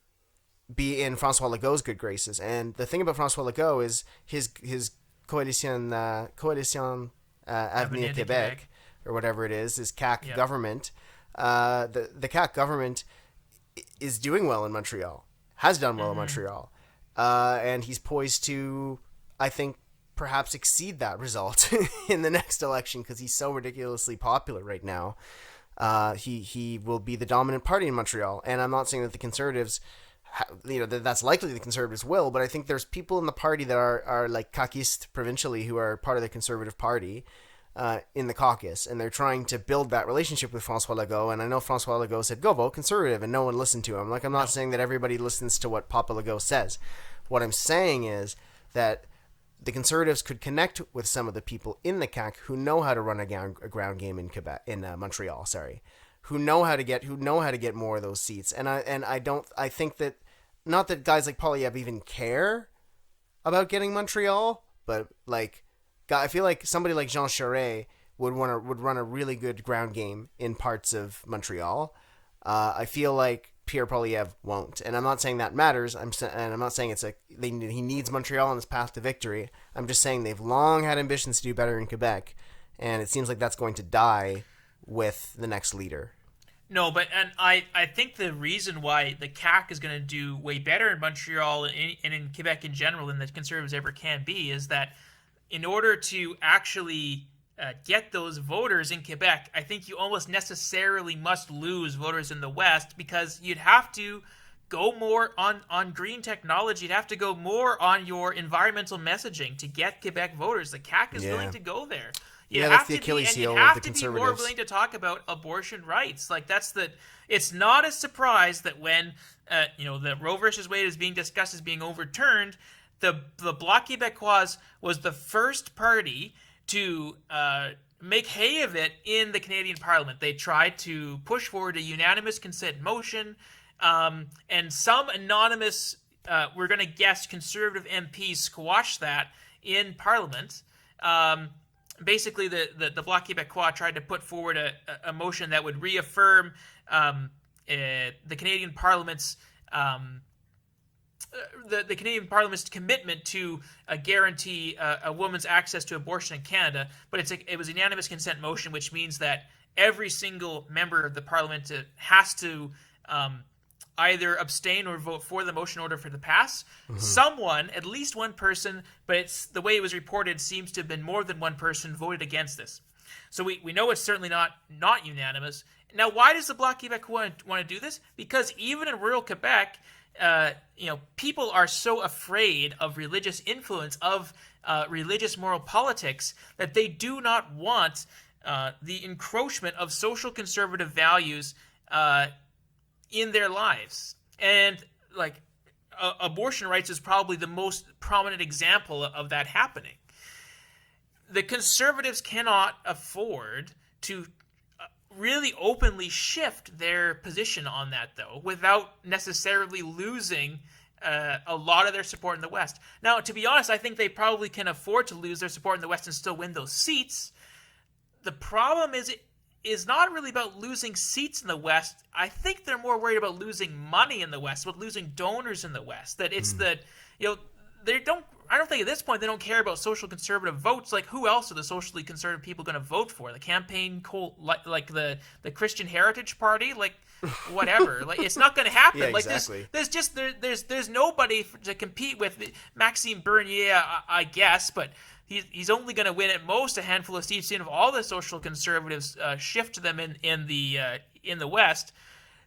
be in François Legault's good graces. And the thing about François Legault is his coalition Avenir Québec, or whatever it is CAQ government. The CAQ government is doing well in Montreal, has done well in Montreal, and he's poised to, I think, perhaps exceed that result in the next election because he's so ridiculously popular right now. He will be the dominant party in Montreal, and I'm not saying that the Conservatives, that's likely the Conservatives will, but I think there's people in the party that are like CAQistes provincially who are part of the Conservative Party. In the caucus, and they're trying to build that relationship with François Legault. And I know François Legault said, go vote Conservative, and no one listened to him. Like, I'm not saying that everybody listens to what Papa Legault says. What I'm saying is that the Conservatives could connect with some of the people in the CAQ who know how to run a ground game in Montreal, who know how to get more of those seats. And I think that, not that guys like Poilievre even care about getting Montreal, but like, I feel like somebody like Jean Charest would run a really good ground game in parts of Montreal. I feel like Pierre Poilievre won't, and I'm not saying that matters. I'm not saying he needs Montreal on his path to victory. I'm just saying they've long had ambitions to do better in Quebec, and it seems like that's going to die with the next leader. No, but and I think the reason why the CAQ is going to do way better in Montreal and in Quebec in general than the Conservatives ever can be is that in order to actually get those voters in Quebec, I think you almost necessarily must lose voters in the West because you'd have to go more on green technology. You'd have to go more on your environmental messaging to get Quebec voters. The CAQ is willing to go there. That's the Achilles heel of the Conservatives. Be more willing to talk about abortion rights. Like it's not a surprise that when the Roe versus Wade is being discussed as being overturned, the Bloc Québécois was the first party to make hay of it in the Canadian Parliament. They tried to push forward a unanimous consent motion, and some anonymous, we're going to guess, Conservative MPs squashed that in Parliament. Basically, the Bloc Québécois tried to put forward a motion that would reaffirm the Canadian Parliament's the Canadian Parliament's commitment to guarantee a woman's access to abortion in Canada. But it was a unanimous consent motion, which means that every single member of the Parliament has to either abstain or vote for the motion in order for it to pass. Mm-hmm. Someone, at least one person, but it's the way it was reported seems to have been more than one person, voted against this. So we know it's certainly not unanimous. Now, why does the Bloc Québec want to do this? Because even in rural Quebec, people are so afraid of religious influence, of religious moral politics, that they do not want the encroachment of social conservative values in their lives. And abortion rights is probably the most prominent example of that happening. The Conservatives cannot afford to really openly shift their position on that, though, without necessarily losing a lot of their support in the West. Now, to be honest, I think they probably can afford to lose their support in the West and still win those seats. The problem is not really about losing seats in the West. I think they're more worried about losing money in the West, about losing donors in the West. That it's they don't. I don't think at this point they don't care about social conservative votes. Like, who else are the socially conservative people going to vote for? The campaign, like the Christian Heritage Party, like whatever. Like, it's not going to happen. Yeah, like, exactly. There's nobody to compete with Maxime Bernier, I guess, but he's only going to win at most a handful of seats. Of all the social conservatives shift to them in the West,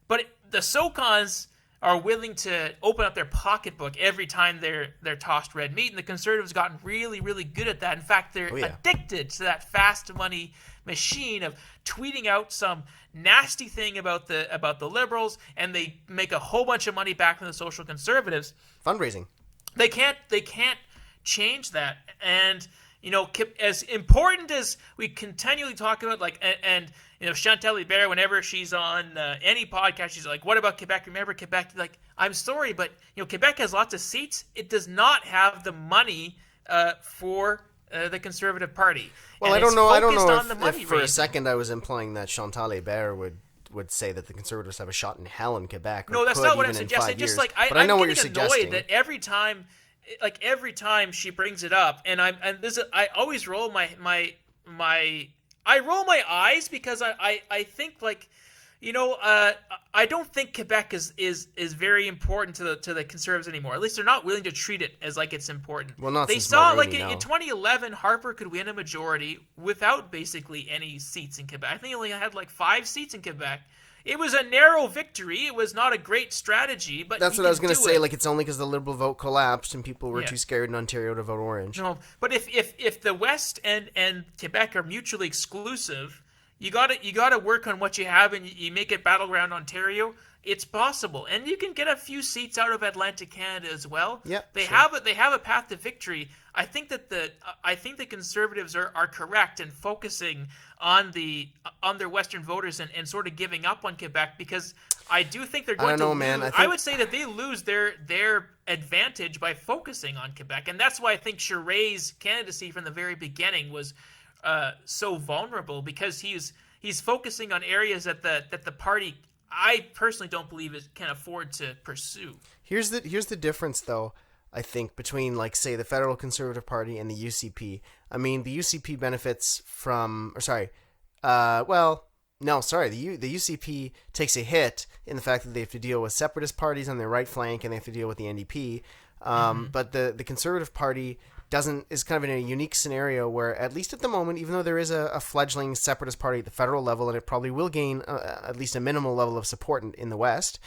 but the SOCONs are willing to open up their pocketbook every time they're tossed red meat, and the Conservatives have gotten really, really good at that. In fact, they're addicted to that fast money machine of tweeting out some nasty thing about the Liberals, and they make a whole bunch of money back from the social conservatives. Fundraising. They can't change that, and as important as we continually talk about, Chantal Hébert, whenever she's on any podcast, she's like, what about Quebec? Remember Quebec? Like, I'm sorry, but Quebec has lots of seats. It does not have the money for the Conservative Party. Well, and I don't know if for raising. A second I was implying that Chantal Hébert would say that the Conservatives have a shot in hell in Quebec. No, that's not what I'm suggesting. Just but I know what you're suggesting. Annoyed that every time she brings it up, and I always roll my eyes because I think I don't think Quebec is very important to the Conservatives anymore. At least they're not willing to treat it as like it's important. Well, not they since saw Mulroney, in 2011 Harper could win a majority without basically any seats in Quebec. I think he only had 5 seats in Quebec. It was a narrow victory. It was not a great strategy, but that's what I was going to say. It's only because the Liberal vote collapsed and people were too scared in Ontario to vote Orange. No, but if the West and Quebec are mutually exclusive, you gotta work on what you have, and you make it battleground Ontario. It's possible, and you can get a few seats out of Atlantic Canada as well. Yeah, they have a path to victory. I think that the Conservatives are correct in focusing on their Western voters and sort of giving up on Quebec, because I do think they're going to lose. Man. I would say that they lose their advantage by focusing on Quebec, and that's why I think Charest's candidacy from the very beginning was so vulnerable, because he's focusing on areas that the party, I personally don't believe it can afford to pursue. Here's the difference, though, I think, between, say, the Federal Conservative Party and the UCP. I mean, the UCP benefits from... No, sorry. The UCP takes a hit in the fact that they have to deal with separatist parties on their right flank, and they have to deal with the NDP. But the Conservative Party is kind of in a unique scenario where, at least at the moment, even though there is a fledgling separatist party at the federal level, and it probably will gain at least a minimal level of support in the West,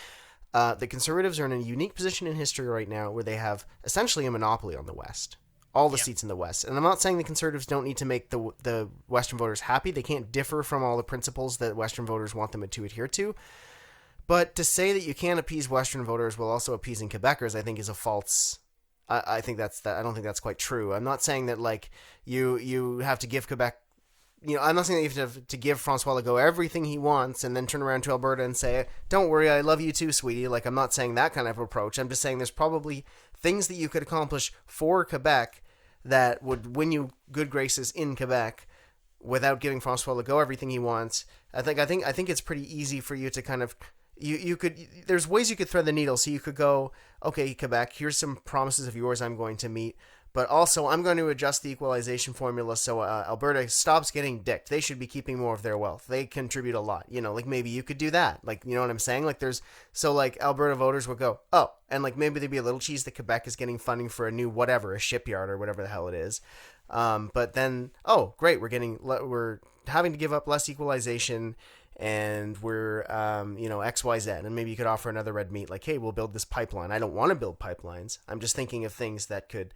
the Conservatives are in a unique position in history right now where they have essentially a monopoly on the West. All the seats in the West. And I'm not saying the Conservatives don't need to make the Western voters happy. They can't differ from all the principles that Western voters want them to adhere to. But to say that you can't appease Western voters while also appeasing Quebecers, I think is a false... I think that's I don't think that's quite true. I'm not saying that like you have to give Quebec... I'm not saying that you have to give François Legault everything he wants and then turn around to Alberta and say, don't worry, I love you too, sweetie. Like, I'm not saying that kind of approach. I'm just saying there's probably things that you could accomplish for Quebec that would win you good graces in Quebec without giving François Legault everything he wants. I think it's pretty easy for you to kind of there's ways you could thread the needle. So you could go, okay, Quebec, here's some promises of yours I'm going to meet, but also I'm going to adjust the equalization formula so Alberta stops getting dicked. They should be keeping more of their wealth. They contribute a lot. Like maybe you could do that. Like, you know what I'm saying? Like like Alberta voters would go, oh, and like maybe there'd be a little cheese that Quebec is getting funding for a shipyard or whatever the hell it is. But then, oh, great, we're having to give up less equalization, and we're, XYZ, and maybe you could offer another red meat, like, hey, we'll build this pipeline. I don't want to build pipelines. I'm just thinking of things that could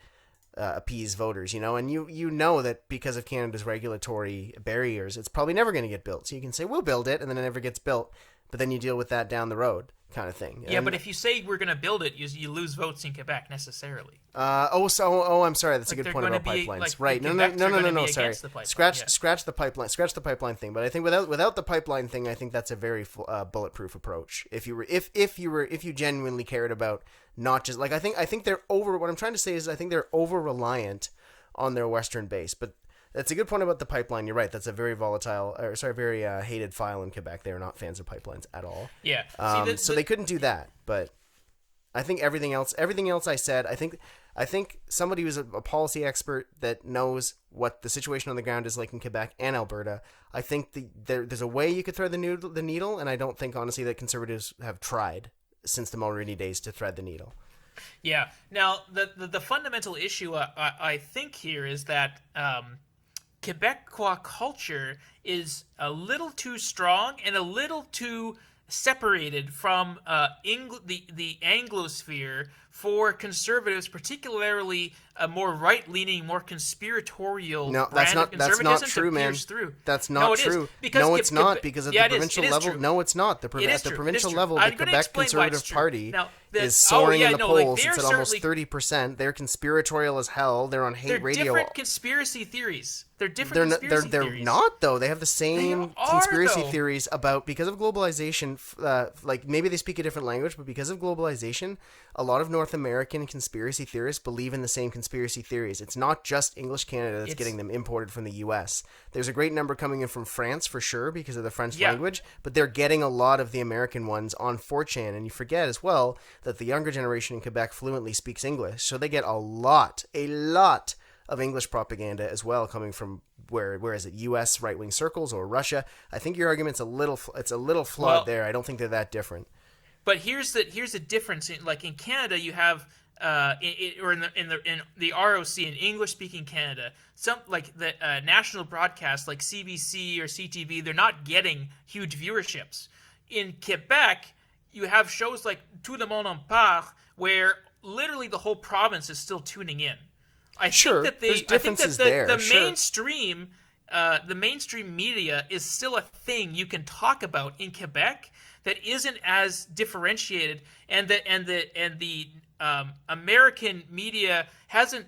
appease voters, and you know that because of Canada's regulatory barriers, it's probably never going to get built. So you can say, we'll build it, and then it never gets built, but then you deal with that down the road kind of thing. Yeah, but if you say we're going to build it, you lose votes in Quebec necessarily. I'm sorry. That's like a good point about pipelines. Right. No. Sorry. Scratch the pipeline thing. But I think without the pipeline thing, I think that's a very bulletproof approach. If you genuinely cared about not just like, I think they're over. What I'm trying to say is I think they're over reliant on their Western base. But that's a good point about the pipeline. You're right. That's a very very hated file in Quebec. They are not fans of pipelines at all. Yeah. So they couldn't do that. But I think everything else I said, I think somebody who's a policy expert that knows what the situation on the ground is like in Quebec and Alberta, I think there's a way you could thread the needle, and I don't think, honestly, that Conservatives have tried since the Mulroney days to thread the needle. Yeah. Now, the fundamental issue I think here is that Quebecois culture is a little too strong and a little too separated from the Anglosphere for Conservatives, particularly a more right-leaning, more conspiratorial that's not true, man. That's not true. It's not because at the provincial level. No, it's not. At the provincial level, the Quebec Conservative Party is soaring in the polls. It's at almost 30%. They're conspiratorial as hell. They're on hate radio. They're different conspiracy theories. They're not though. They have the same conspiracy theories about, because of globalization. Like maybe they speak a different language, but because of globalization, a lot of North American conspiracy theorists believe in the same conspiracy theories. It's not just English Canada that's getting them imported from the U.S. There's a great number coming in from France for sure because of the French language, but they're getting a lot of the American ones on 4chan. And you forget as well that the younger generation in Quebec fluently speaks English, so they get a lot of English propaganda as well coming from where is it, U.S. right-wing circles or Russia. I think your argument's a little flawed there. I don't think they're that different. But here's the difference. In Canada, you have in the ROC in English-speaking Canada, some like the national broadcasts like CBC or CTV, they're not getting huge viewerships. In Quebec, you have shows like Tout le monde en parle, where literally the whole province is still tuning in. I think that the mainstream media is still a thing you can talk about in Quebec that isn't as differentiated, and the American media hasn't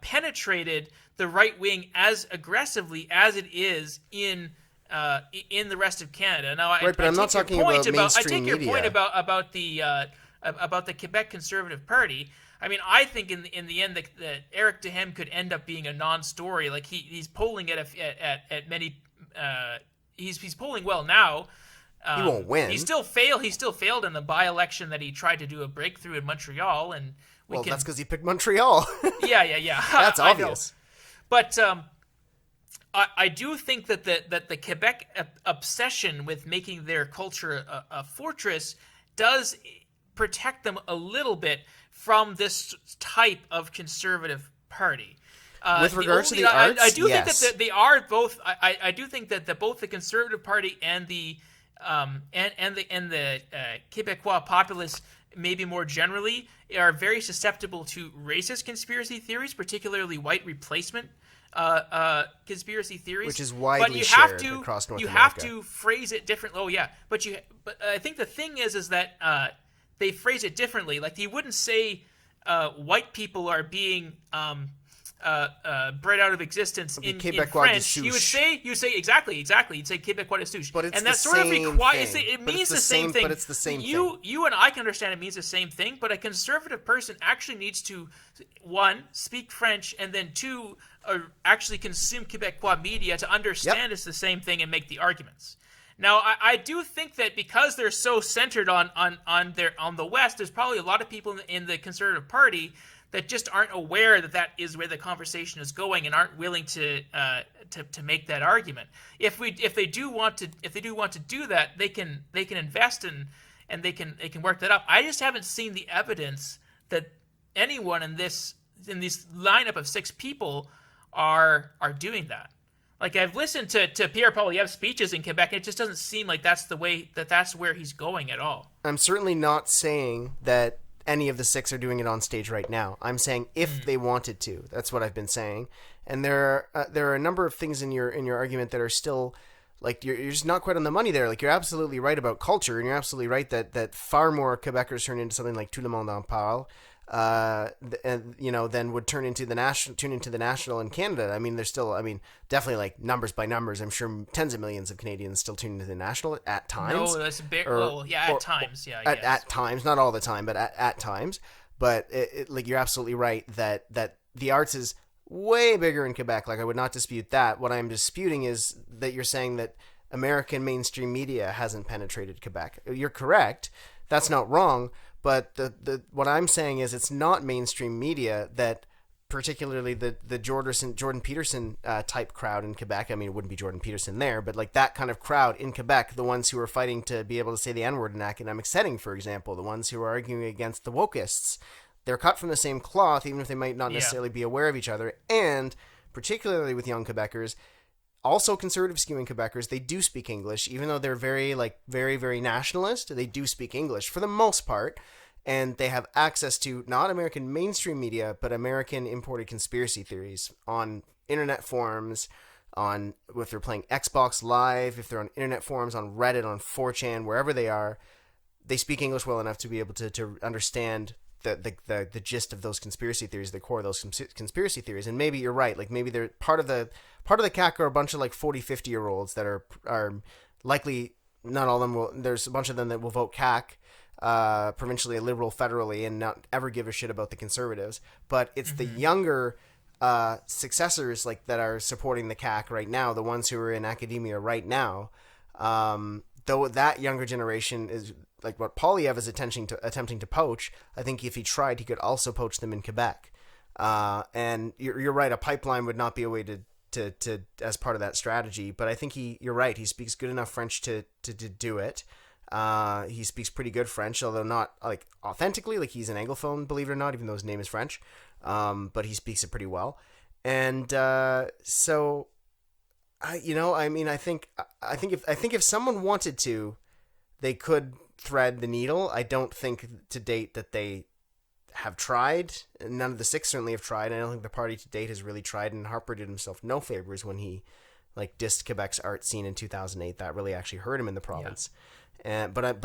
penetrated the right wing as aggressively as it is in the rest of Canada. Now, but I'm not talking about mainstream media. I take your point about the Quebec Conservative Party. I mean, I think in the end that Eric Duhem could end up being a non-story. Like he's polling at many. He's polling well now. He won't win. He still failed in the by-election that he tried to do a breakthrough in Montreal, and that's because he picked Montreal. Yeah. That's obvious. But I do think that the Quebec obsession with making their culture a fortress does protect them a little bit from this type of conservative party. With regards to the arts, I do yes. think that they are both. I do think that both the Conservative Party and the Quebecois populace, maybe more generally, are very susceptible to racist conspiracy theories, particularly white replacement conspiracy theories, which is widely shared across North America. You have to phrase it differently. Oh yeah, but I think the thing is that they phrase it differently. Like, you wouldn't say white people are being bred out of existence in French. You would say exactly. You'd say Quebecois de souche. But it's and the that's sort of same required. thing. It means the same thing. But it's the same thing. You and I can understand it means the same thing. But a conservative person actually needs to, one, speak French, and then two, actually consume Quebecois media to understand it's the same thing and make the arguments. Now, I do think that because they're so centered on the West, there's probably a lot of people in the Conservative Party that just aren't aware that is where the conversation is going and aren't willing to make that argument. If they do want to do that, they can invest and they can work that up. I just haven't seen the evidence that anyone in this lineup of 6 people are doing that. Like, I've listened to Pierre Poilievre's speeches in Quebec, and it just doesn't seem like that's where he's going at all. I'm certainly not saying that any of the 6 are doing it on stage right now. I'm saying if they wanted to. That's what I've been saying. And there are a number of things in your argument that are still, like, you're just not quite on the money there. Like, you're absolutely right about culture, and you're absolutely right that far more Quebecers turn into something like Tout le monde en parle, and then would tune into the national in Canada. I mean, there's still, definitely, like, numbers by numbers, I'm sure tens of millions of Canadians still tune into the national at times. No, that's at times, yeah. At times, not all the time, but at times. But like, you're absolutely right that the arts is way bigger in Quebec. Like, I would not dispute that. What I'm disputing is that you're saying that American mainstream media hasn't penetrated Quebec. You're correct. That's not wrong. But what I'm saying is it's not mainstream media that, particularly the Jordan Peterson type crowd in Quebec. I mean, it wouldn't be Jordan Peterson there, but like that kind of crowd in Quebec, the ones who are fighting to be able to say the N-word in an academic setting, for example, the ones who are arguing against the wokeists, they're cut from the same cloth, even if they might not necessarily be aware of each other. And particularly with young Quebecers, also conservative skewing Quebecers, they do speak English, even though they're very, very nationalist. They do speak English for the most part. And they have access to not American mainstream media, but American imported conspiracy theories on internet forums, if they're playing Xbox Live, if they're on internet forums, on Reddit, on 4chan, wherever they are. They speak English well enough to be able to understand the gist of those conspiracy theories, the core of those conspiracy theories. And maybe you're right. Like, maybe they're part of the CAC are a bunch of like 40, 50-year-olds that are likely, not all of them will. There's a bunch of them that will vote CAC. Provincially, liberal, federally, and not ever give a shit about the conservatives. But it's the younger successors, like, that are supporting the CAC right now, the ones who are in academia right now. Though that younger generation is like what Poilievre is attempting to poach. I think if he tried, he could also poach them in Quebec. And you're right, a pipeline would not be a way to as part of that strategy. But I think you're right. He speaks good enough French to do it. He speaks pretty good French, although not like authentically. Like, he's an Anglophone, believe it or not, even though his name is French. But he speaks it pretty well. And so, I think if someone wanted to, they could thread the needle. I don't think to date that they have tried. None of the 6 certainly have tried. I don't think the party to date has really tried. And Harper did himself no favors when he dissed Quebec's art scene in 2008. That really actually hurt him in the province. Yeah. But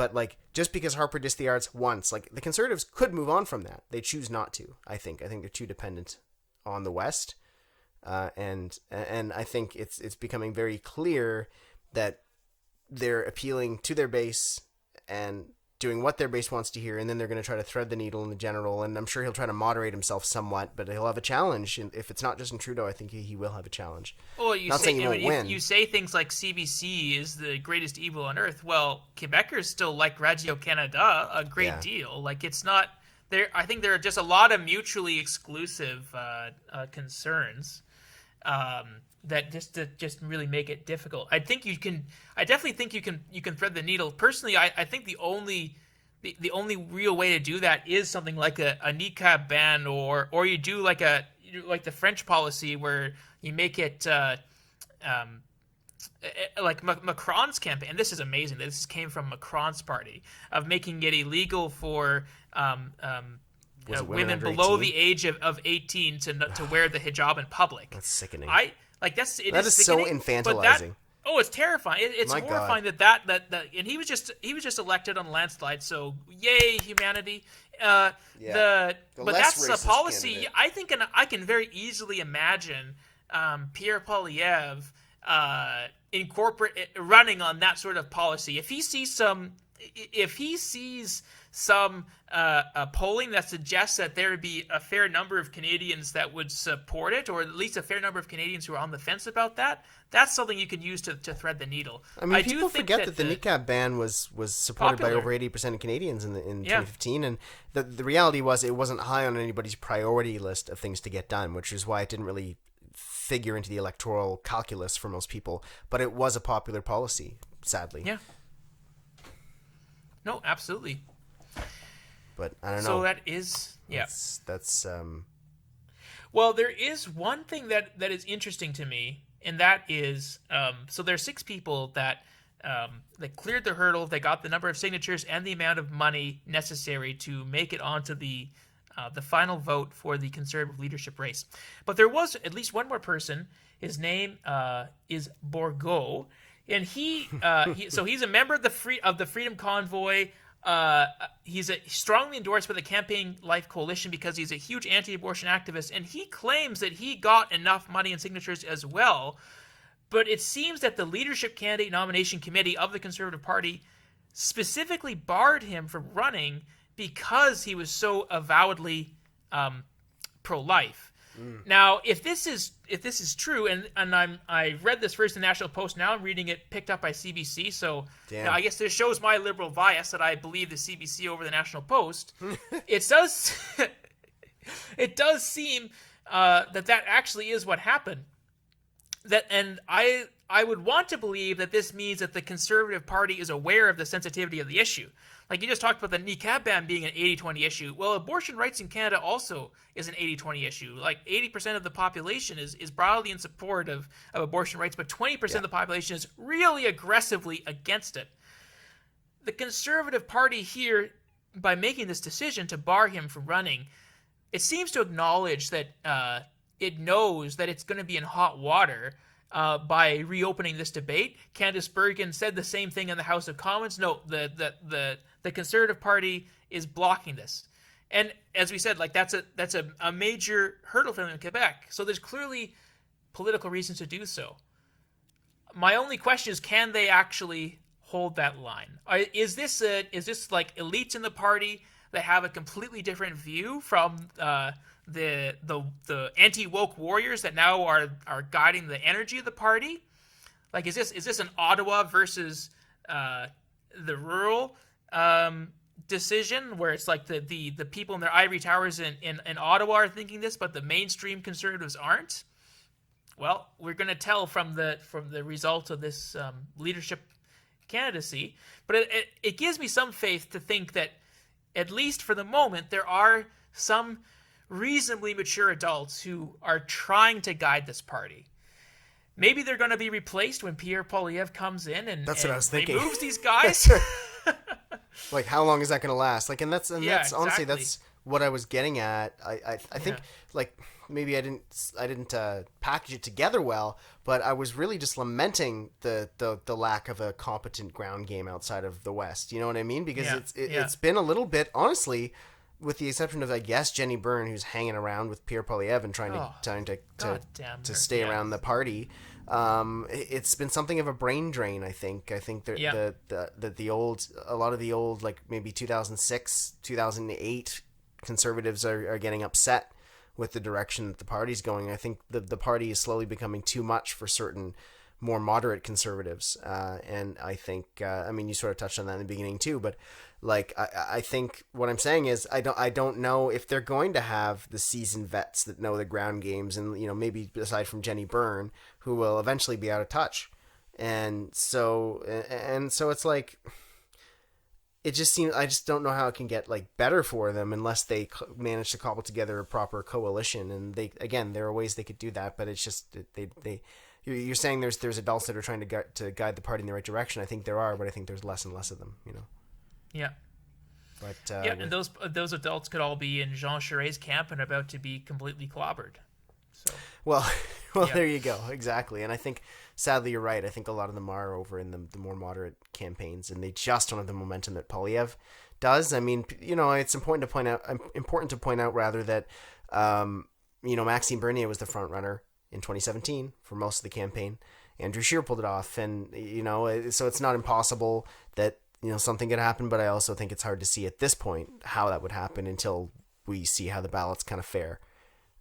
just because Harper dissed the arts once, like, the Conservatives could move on from that. They choose not to. I think they're too dependent on the West, and I think it's becoming very clear that they're appealing to their base and doing what their base wants to hear, and then they're going to try to thread the needle in the general. And I'm sure he'll try to moderate himself somewhat, but he'll have a challenge. And if it's not Justin Trudeau, I think he will have a challenge. Well, you say things like CBC is the greatest evil on earth. Well, Quebecers still like Radio Canada a great deal. Like, it's not there. I think there are just a lot of mutually exclusive concerns. that just really make it difficult. I definitely think you can thread the needle. Personally, I think the only real way to do that is something like a niqab ban, or you do like the French policy where you make it like Macron's campaign. And this is amazing. This came from Macron's party of making it illegal for women below 18? the age of 18 to wear the hijab in public. That's sickening. That is so sickening, infantilizing. It's terrifying. It's horrifying that and he was just elected on a landslide. So yay, humanity. But that's a policy. Candidate. I think, and I can very easily imagine Pierre Poilievre running on that sort of policy. If he sees some polling that suggests that there would be a fair number of Canadians that would support it, or at least a fair number of Canadians who are on the fence about that, that's something you can use to thread the needle. I mean, people forget that the niqab ban was supported by over 80% of Canadians in 2015, and the reality was it wasn't high on anybody's priority list of things to get done, which is why it didn't really figure into the electoral calculus for most people. But it was a popular policy, sadly. Yeah. No, absolutely. But I don't know. So that is, yeah. That's Well, there is one thing that is interesting to me, and that is, so there are 6 people that cleared the hurdle. They got the number of signatures and the amount of money necessary to make it onto the final vote for the Conservative leadership race. But there was at least one more person. His name is Borgo, and he's a member of the Freedom Convoy. He's strongly endorsed by the Campaign Life Coalition because he's a huge anti-abortion activist, and he claims that he got enough money and signatures as well. But it seems that the leadership candidate nomination committee of the Conservative Party specifically barred him from running because he was so avowedly pro-life. Now, if this is true, and I read this first in the National Post, now I'm reading it picked up by CBC, so I guess this shows my liberal bias that I believe the CBC over the National Post. It does seem that actually is what happened. And I would want to believe that this means that the Conservative Party is aware of the sensitivity of the issue. Like you just talked about the niqab ban being an 80-20 issue. Well, abortion rights in Canada also is an 80-20 issue. Like 80% of the population is broadly in support of abortion rights, but 20% of the population is really aggressively against it. The Conservative Party here, by making this decision to bar him from running, it seems to acknowledge that it knows that it's going to be in hot water by reopening this debate. Candace Bergen said the same thing in the House of Commons. No, the Conservative Party is blocking this, and as we said, like that's a major hurdle for them in Quebec. So there's clearly political reasons to do so. My only question is, can they actually hold that line? Is this like elites in the party that have a completely different view from the anti-woke warriors that now are guiding the energy of the party? Like, is this an Ottawa versus the rural decision where it's like the people in their ivory towers in Ottawa are thinking this, but the mainstream Conservatives aren't? Well, we're going to tell from the results of this leadership candidacy, but it gives me some faith to think that at least for the moment there are some reasonably mature adults who are trying to guide this party. Maybe they're going to be replaced when Pierre Poilievre comes in and what I was thinking. Removes these guys. Like, how long is that going to last? Like, and that's exactly. Honestly, that's what I was getting at. I think like maybe I didn't package it together well, but I was really just lamenting the lack of a competent ground game outside of the West. You know what I mean? Because it's been a little bit, honestly, with the exception of, I guess, Jenny Byrne, who's hanging around with Pierre Poilievre and trying to stay around the party. It's been something of a brain drain. I think that a lot of the old, like maybe 2006, 2008 conservatives are getting upset with the direction that the party's going. I think the party is slowly becoming too much for certain more moderate conservatives. And I think, you sort of touched on that in the beginning too, but like, I think what I'm saying is I don't know if they're going to have the seasoned vets that know the ground games, and, maybe aside from Jenny Byrne, who will eventually be out of touch. And so it's like, it just seems, I just don't know how it can get like better for them unless they manage to cobble together a proper coalition. And there are ways they could do that, but it's just, you're saying there's adults that are trying to guide the party in the right direction. I think there are, but I think there's less and less of them, Yeah. But and those adults could all be in Jean Charest's camp and about to be completely clobbered. So well, there you go, exactly. And I think, sadly, you're right. I think a lot of them are over in the more moderate campaigns, and they just don't have the momentum that Poilievre does. I mean, it's important to point out rather that Maxime Bernier was the front runner in 2017 for most of the campaign. Andrew Scheer pulled it off, and so it's not impossible that something could happen, but I also think it's hard to see at this point how that would happen until we see how the ballots kind of fare,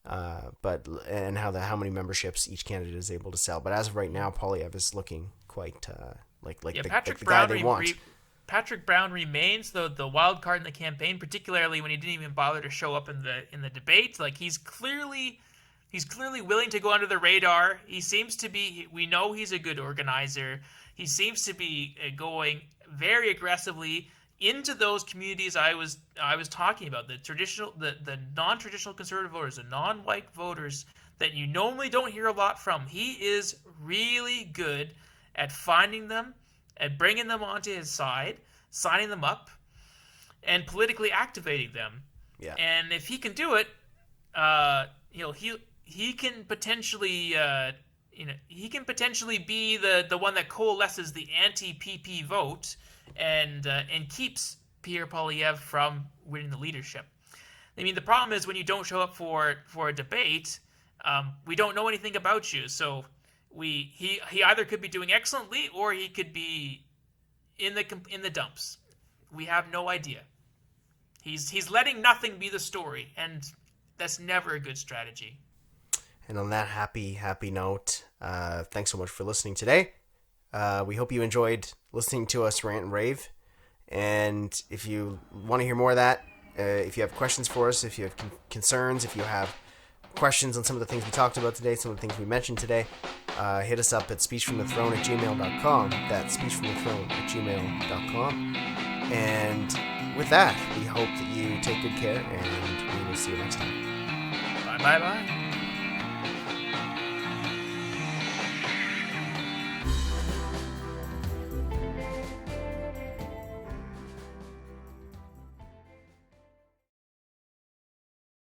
and how many memberships each candidate is able to sell. But as of right now, Poilievre is looking quite the guy they want. Patrick Brown remains the wild card in the campaign, particularly when he didn't even bother to show up in the debate. Like, he's clearly willing to go under the radar. He seems to be. We know he's a good organizer. He seems to be going very aggressively into those communities I was talking about, the non-traditional conservative voters, the non-white voters that you normally don't hear a lot from. He is really good at finding them, at bringing them onto his side, signing them up, and politically activating them. Yeah. And if he can do it, he can potentially be the one that coalesces the anti-PP vote and keeps Pierre Poilievre from winning the leadership. I mean, the problem is when you don't show up for a debate, we don't know anything about you. So he either could be doing excellently or he could be in the dumps. We have no idea. He's letting nothing be the story, and that's never a good strategy. And on that happy note, thanks so much for listening today. We hope you enjoyed listening to us rant and rave. And if you want to hear more of that, if you have questions for us, if you have concerns, if you have questions on some of the things we talked about today, some of the things we mentioned today, hit us up at speechfromthethrone@gmail.com. That's speechfromthethrone@gmail.com. And with that, we hope that you take good care, and we will see you next time. Bye.